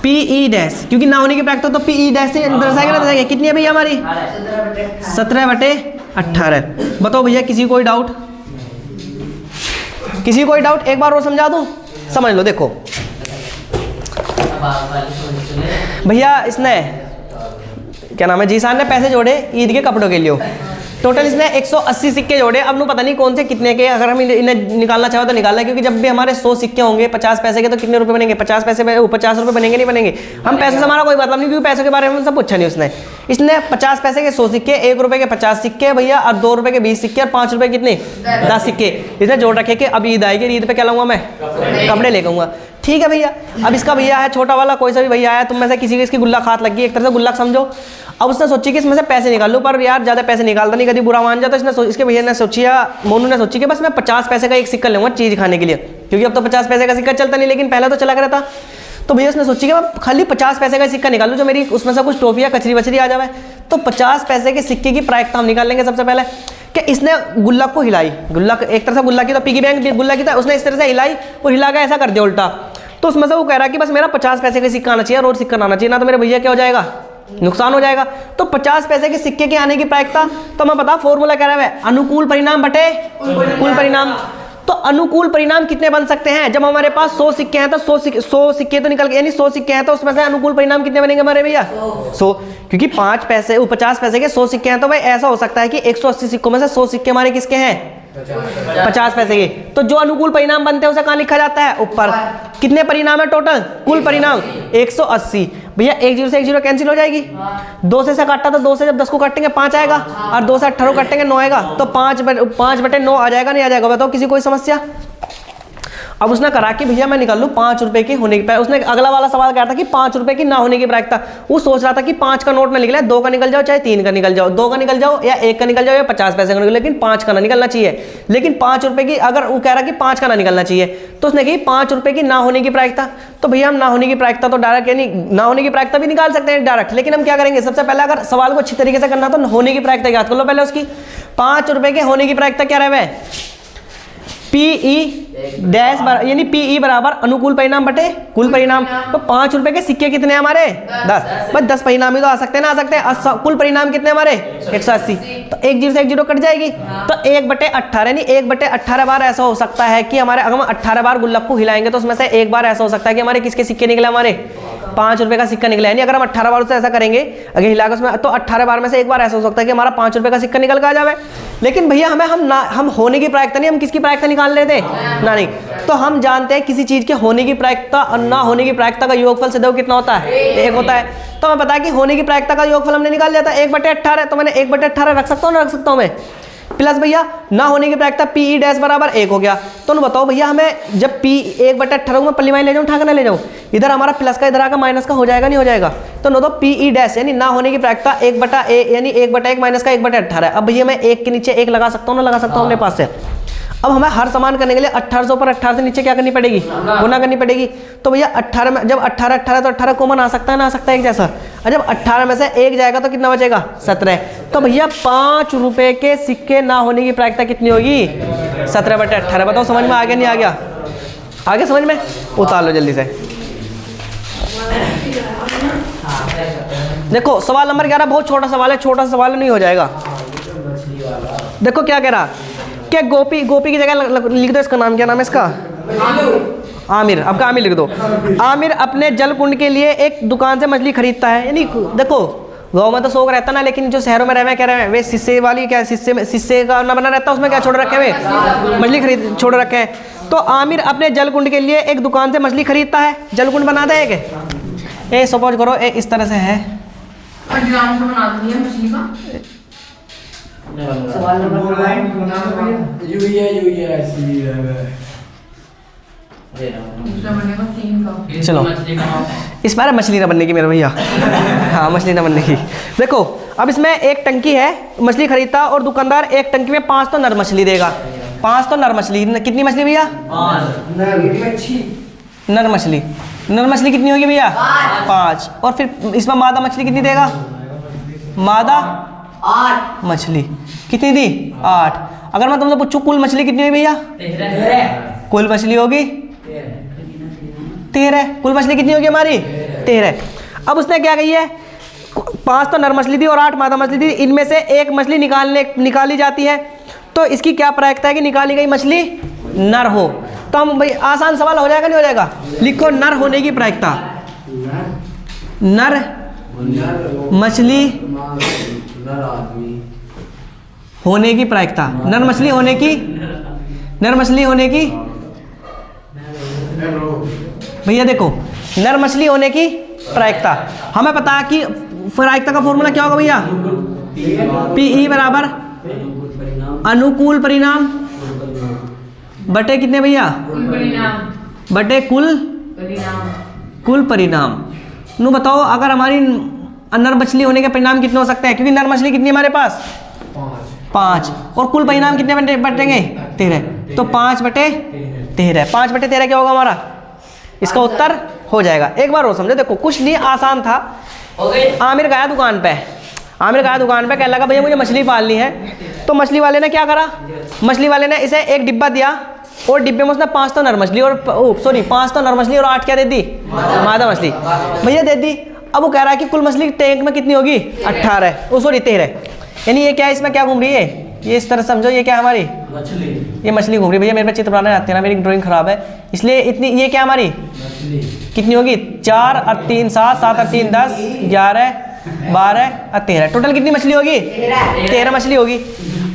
पी ई डैश, क्योंकि ना होने की प्रायिकता तो पी ई डैश से दर्शाएगा ना दर्शाएगा। कितनी है भैया हमारी 17 बटे 18। बताओ भैया किसी कोई डाउट, किसी कोई डाउट, एक बार और समझा दूं, समझ लो। देखो भैया इसने क्या नाम है, जीसान ने पैसे जोड़े ईद के कपड़ों के लिए, टोटल इसने 180 सिक्के जोड़े। अब पता नहीं कौन से कितने के, अगर हम इन्हें निकालना चाहो तो निकालना है, क्योंकि जब भी हमारे 100 सिक्के होंगे 50 पैसे के तो कितने रुपए बनेंगे, 50 पैसे 50 रुपए बनेंगे, नहीं बनेंगे। हम पैसे से हमारा कोई मतलब नहीं, क्योंकि पैसों के बारे में सब पूछा नहीं उसने। इसने 50 पैसे के 100 सिक्के, 1 रुपए के 50 सिक्के भैया, और 2 रुपए के 20 सिक्के, और 5 रुपए कितने 10 सिक्के इसने जोड़ रखे कि अब ईद आएगी, ईद पे क्या लाऊंगा मैं, कपड़े लेकर आऊंगा। ठीक है भैया। अब इसका भैया है छोटा वाला, कोई सा भी भैया आया, तुम में से किसी की इसकी गुल्ला खात लगी, एक तरह से गुल्ला समझो। अब उसने सोची कि इसमें से पैसे निकाल लूँ, पर यार ज़्यादा पैसे निकालता नहीं, कभी बुरा मान जाता। इसके भैया ने सोचिया, मोनू ने सोची कि बस मैं 50 पैसे का एक सिक्का लूँगा चीज़ खाने के लिए, क्योंकि अब तो 50 पैसे का सिक्का चलता नहीं, लेकिन पहले तो चला कर था। तो भैया उसने सोची कि मैं खाली 50 पैसे का सिक्का निकालूँ, जो मेरी उसमें से कुछ टोफिया कचरी वचरी आ जाए। तो 50 पैसे के सिक्के की प्रायिकता हम निकाल लेंगे सबसे पहले, कि इसने गुल्लक को हिलाई, गुल्लक एक तरह से गुल्ला की तो पिगी बैंक गुल्ला की था, उसने इस तरह से हिलाई और हिला के ऐसा कर दिया उल्टा। तो उसमें से वो कह रहा है कि बस मेरा 50 पैसे का सिक्का आना चाहिए, और सिक्का आना चाहिए, ना तो मेरे भैया क्या हो जाएगा, नुकसान हो जाएगा। तो 50 पैसे के सिक्के के आने की प्रायिकता, तो मैं बता फॉर्मूला क्या है, अनुकूल परिणाम बटे कुल परिणाम। तो अनुकूल परिणाम कितने बन सकते हैं, जब हमारे पास 100 सिक्के हैं तो 100 सिक्के तो निकल गए, यानी 100 सिक्के हैं तो उसमें से अनुकूल परिणाम कितने बनेंगे हमारे भैया 100, क्योंकि 50 पैसे के 100 सिक्के हैं। तो भाई ऐसा हो सकता है कि 180 सिक्कों में से 100 सिक्के हमारे किसके हैं 50 पैसे के। तो जो अनुकूल परिणाम बनते हैं उसे कहाँ लिखा जाता है, ऊपर। कितने परिणाम है टोटल, कुल परिणाम 180। भैया 1 0 से 1 0 कैंसिल हो जाएगी, 2 से काटा तो 2 से जब 10 को काटेंगे 5 आएगा, और 2 से 18 काटेंगे 9 आएगा, तो 5 बटे 9 आ जाएगा, नहीं आ जाएगा। बताओ किसी कोई समस्या। अब उसने करा कि भैया मैं निकाल लूँ 5 रुपए की होने की, उसने अगला वाला सवाल कहा था कि 5 रुपए की ना होने की प्रायिकता। वो सोच रहा था कि 5 का नोट ना निकले, 2 का निकल जाओ, चाहे 3 का निकल जाओ, 2 का निकल जाओ या 1 का निकल जाओ या 50 पैसे का निकल, लेकिन 5 का ना निकलना चाहिए। लेकिन 5 रुपए की, अगर वो कह रहा कि 5 का ना निकलना चाहिए, तो उसने कही 5 रुपए की ना होने की प्रायिकता। तो भैया हम ना होने की प्रायिकता तो डायरेक्ट, यानी ना होने की प्रायिकता भी निकाल सकते हैं डायरेक्ट, लेकिन हम क्या करेंगे, सबसे पहले अगर सवाल को अच्छी तरीके से करना तो होने की प्रायिकता याद कर लो पहले उसकी। 5 रुपए के होने की प्रायिकता क्या रहे, पी ई डैश यानी पी ई बराबर अनुकूल परिणाम बटे कुल परिणाम। तो 5 रुपए के सिक्के कितने हमारे 10, बस 10 परिणाम ही तो आ सकते हैं ना, आ सकते हैं। कुल परिणाम कितने हमारे 180, तो 1 0 से 1 0 कट जाएगी, तो 1 बटे 18, यानी 1 बटे 18 बार ऐसा हो सकता है कि हमारे, अगर हम 18 बार गुल्लक को हिलाएंगे तो उसमें से 1 बार ऐसा हो सकता है कि हमारे किसके सिक्के निकले, हमारे 5 रुपए का सिक्का निकला। यानी अगर हम 18 बार से ऐसा करेंगे अगर हिलाकर उसमें, तो 18 बार में से 1 बार ऐसा हो सकता है कि हमारा 5 रुपए का सिक्का निकल के आ जाए। लेकिन भैया हम होने की प्रायिकता नहीं, हम किसकी प्रायिकता निकाल रहे थे ना, नहीं। तो हम जानते हैं किसी चीज के होने की प्रायिकता और ना होने की प्रायिकता का योगफल से देखो कितना होता है, 1 होता है। तो हमें पता है कि होने की प्रायिकता का योगफल हमने निकाल लिया था 1 बटे 18, तो मैंने 1 बटे 18 रख सकता हूँ ना, रख सकता हूँ मैं, प्लस भैया ना होने की प्रायिकता पी ई डैश बराबर 1 हो गया। तो बताओ भैया हमें जब पी 1 बटे 18 में पल्ली माई ले जाऊँ, उठा कर ना ले जाऊँ, इधर हमारा प्लस का इधर आकर माइनस का हो जाएगा, नहीं हो जाएगा। तो नो तो पी ई डैश यानी ना होने की प्रायिकता 1 बटा ए, यानी 1 बटा 1 माइनस का 1 बटे 18। अब भैया मैं 1 के नीचे 1 लगा सकता हूँ ना, लगा सकता हूँ अपने पास से। अब हमें हर समान करने के लिए 1800 पर 18 से नीचे क्या करनी पड़ेगी, गुना करनी पड़ेगी। तो भैया 18 में जब 18 तो 18 कॉमन आ सकता है ना, आ सकता है एक जैसा। और जब 18 में से 1 जाएगा तो कितना बचेगा 17। तो भैया 5 रुपए के सिक्के ना होने की प्रायिकता कितनी होगी 17 बटे 18। बताओ समझ में आ गया नहीं आ गया, आगे समझ में, उतार लो जल्दी से।
हाँ कर सकते हैं।
देखो सवाल नंबर 11 बहुत छोटा सवाल है, छोटा सवाल नहीं हो जाएगा।
मछली वाला
देखो क्या कह रहा कि गोपी, गोपी की जगह लिख दो इसका नाम, क्या नाम है इसका? आमिर। आपका आमिर लिख दो। आमिर अपने जल कुंड के लिए एक दुकान से मछली खरीदता है। यानी देखो गाँव में तो शौक रहता ना, लेकिन जो शहरों में रह कह रहे हैं वे शीशे वाली, क्या शीशे का ना बना रहता है, उसमें क्या छोड़ रखे वे मछली खरीद छोड़ रखे हैं। तो आमिर अपने जल कुंड के लिए एक दुकान से मछली खरीदता है। जल कुंड बनाता है क्या? ए सपोज करो ए इस तरह से है,
सवाल नंबर
चलो इस बार मछली ना बनने की मेरे भैया। हाँ मछली ना बनने की। देखो अब इसमें एक टंकी है, मछली खरीदता और दुकानदार एक टंकी में 5 तो नर मछली देगा। 5 तो नर मछली, कितनी मछली भैया? नर मछली। नर मछली कितनी होगी भैया? 5। और फिर इसमें मादा मछली कितनी देगा? मादा
8
मछली कितनी दी? 8। अगर मैं तुमसे पूछूं कुल मछली कितनी हुई भैया? कुल मछली होगी 13। कुल मछली कितनी होगी हमारी? 13। अब उसने क्या कही है, 5 तो नर मछली दी और 8 मादा मछली दी, इनमें से एक मछली निकाली जाती है। तो इसकी क्या प्रायिकता है कि निकाली गई मछली नर हो? तो हम भाई आसान सवाल हो जाएगा, नहीं हो जाएगा? लिखो नर होने की प्रायिकता। नर मछली होने की प्रायिकता, नर मछली होने की, नर मछली होने की भैया देखो नर मछली होने की प्रायिकता हमें पता है कि प्रायिकता का फॉर्मूला क्या होगा भैया? पी बराबर अनुकूल परिणाम बटे कितने भैया? बटे कुल परिणाम। नु बताओ अगर हमारी नर मछली होने के परिणाम कितने हो सकते हैं? क्योंकि नर मछली कितनी हमारे पास? 5। और कुल परिणाम कितने बटेंगे? 13। तो 5 बटे 13। 5 बटे 13 क्या होगा हमारा? इसका उत्तर हो जाएगा। एक बार और समझो, देखो कुछ नहीं आसान था। आमिर गया दुकान पे, कहने लगा भैया मुझे मछली पालनी है। तो मछली वाले ने क्या करा, मछली वाले ने इसे एक डिब्बा दिया और डिब्बे में उसने 5 तो नर मछली और 5 तो नर मछली और 8 क्या दे दी? मादा मछली भैया दे दी। अब वो कह रहा है कि कुल मछली टैंक में कितनी होगी? 18 13। यानी ये क्या है, इसमें क्या घूम रही है? ये इस तरह समझो, ये क्या है हमारी
मछली,
ये मछली घूम रही है। भैया मेरे पे चित्र बनाने आते हैं ना, मेरी ड्राइंग खराब है इसलिए इतनी। ये क्या हमारी
मछली
कितनी होगी? 4 और 3 7, 7 और 3 10, 11 12 और 13। टोटल कितनी मछली होगी? 13 मछली होगी।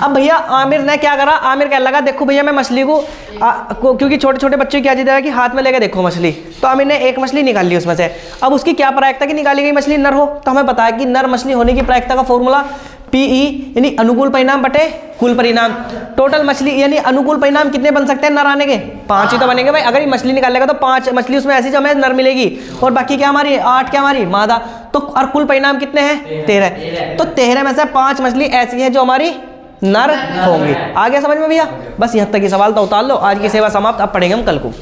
अब भैया आमिर ने क्या करा, आमिर कहने लगा देखो भैया मैं मछली को क्योंकि छोटे छोटे बच्चों की क्या जिद है कि हाथ में लेके देखो मछली। तो आमिर ने एक मछली निकाल ली उसमें से। अब उसकी क्या प्रायिकता की निकाली गई मछली नर हो? तो हमें पता है कि नर मछली होने की प्रायिकता का फॉर्मूला पीई यानी अनुकूल परिणाम बटे कुल परिणाम। टोटल मछली यानी अनुकूल परिणाम कितने बन सकते हैं नर आने के? 5 ही तो बनेंगे भाई। अगर ये मछली निकालेगा तो 5 मछली उसमें ऐसी जो हमें नर मिलेगी और बाकी क्या हमारी 8 क्या हमारी मादा। तो और कुल परिणाम कितने हैं? 13। तो 13 में से 5 मछली ऐसी है जो हमारी नर होंगी। आ गया समझ में भैया? बस यहाँ तक ही सवाल तो उतार लो। आज की सेवा समाप्त, अब पढ़ेंगे हम कल को।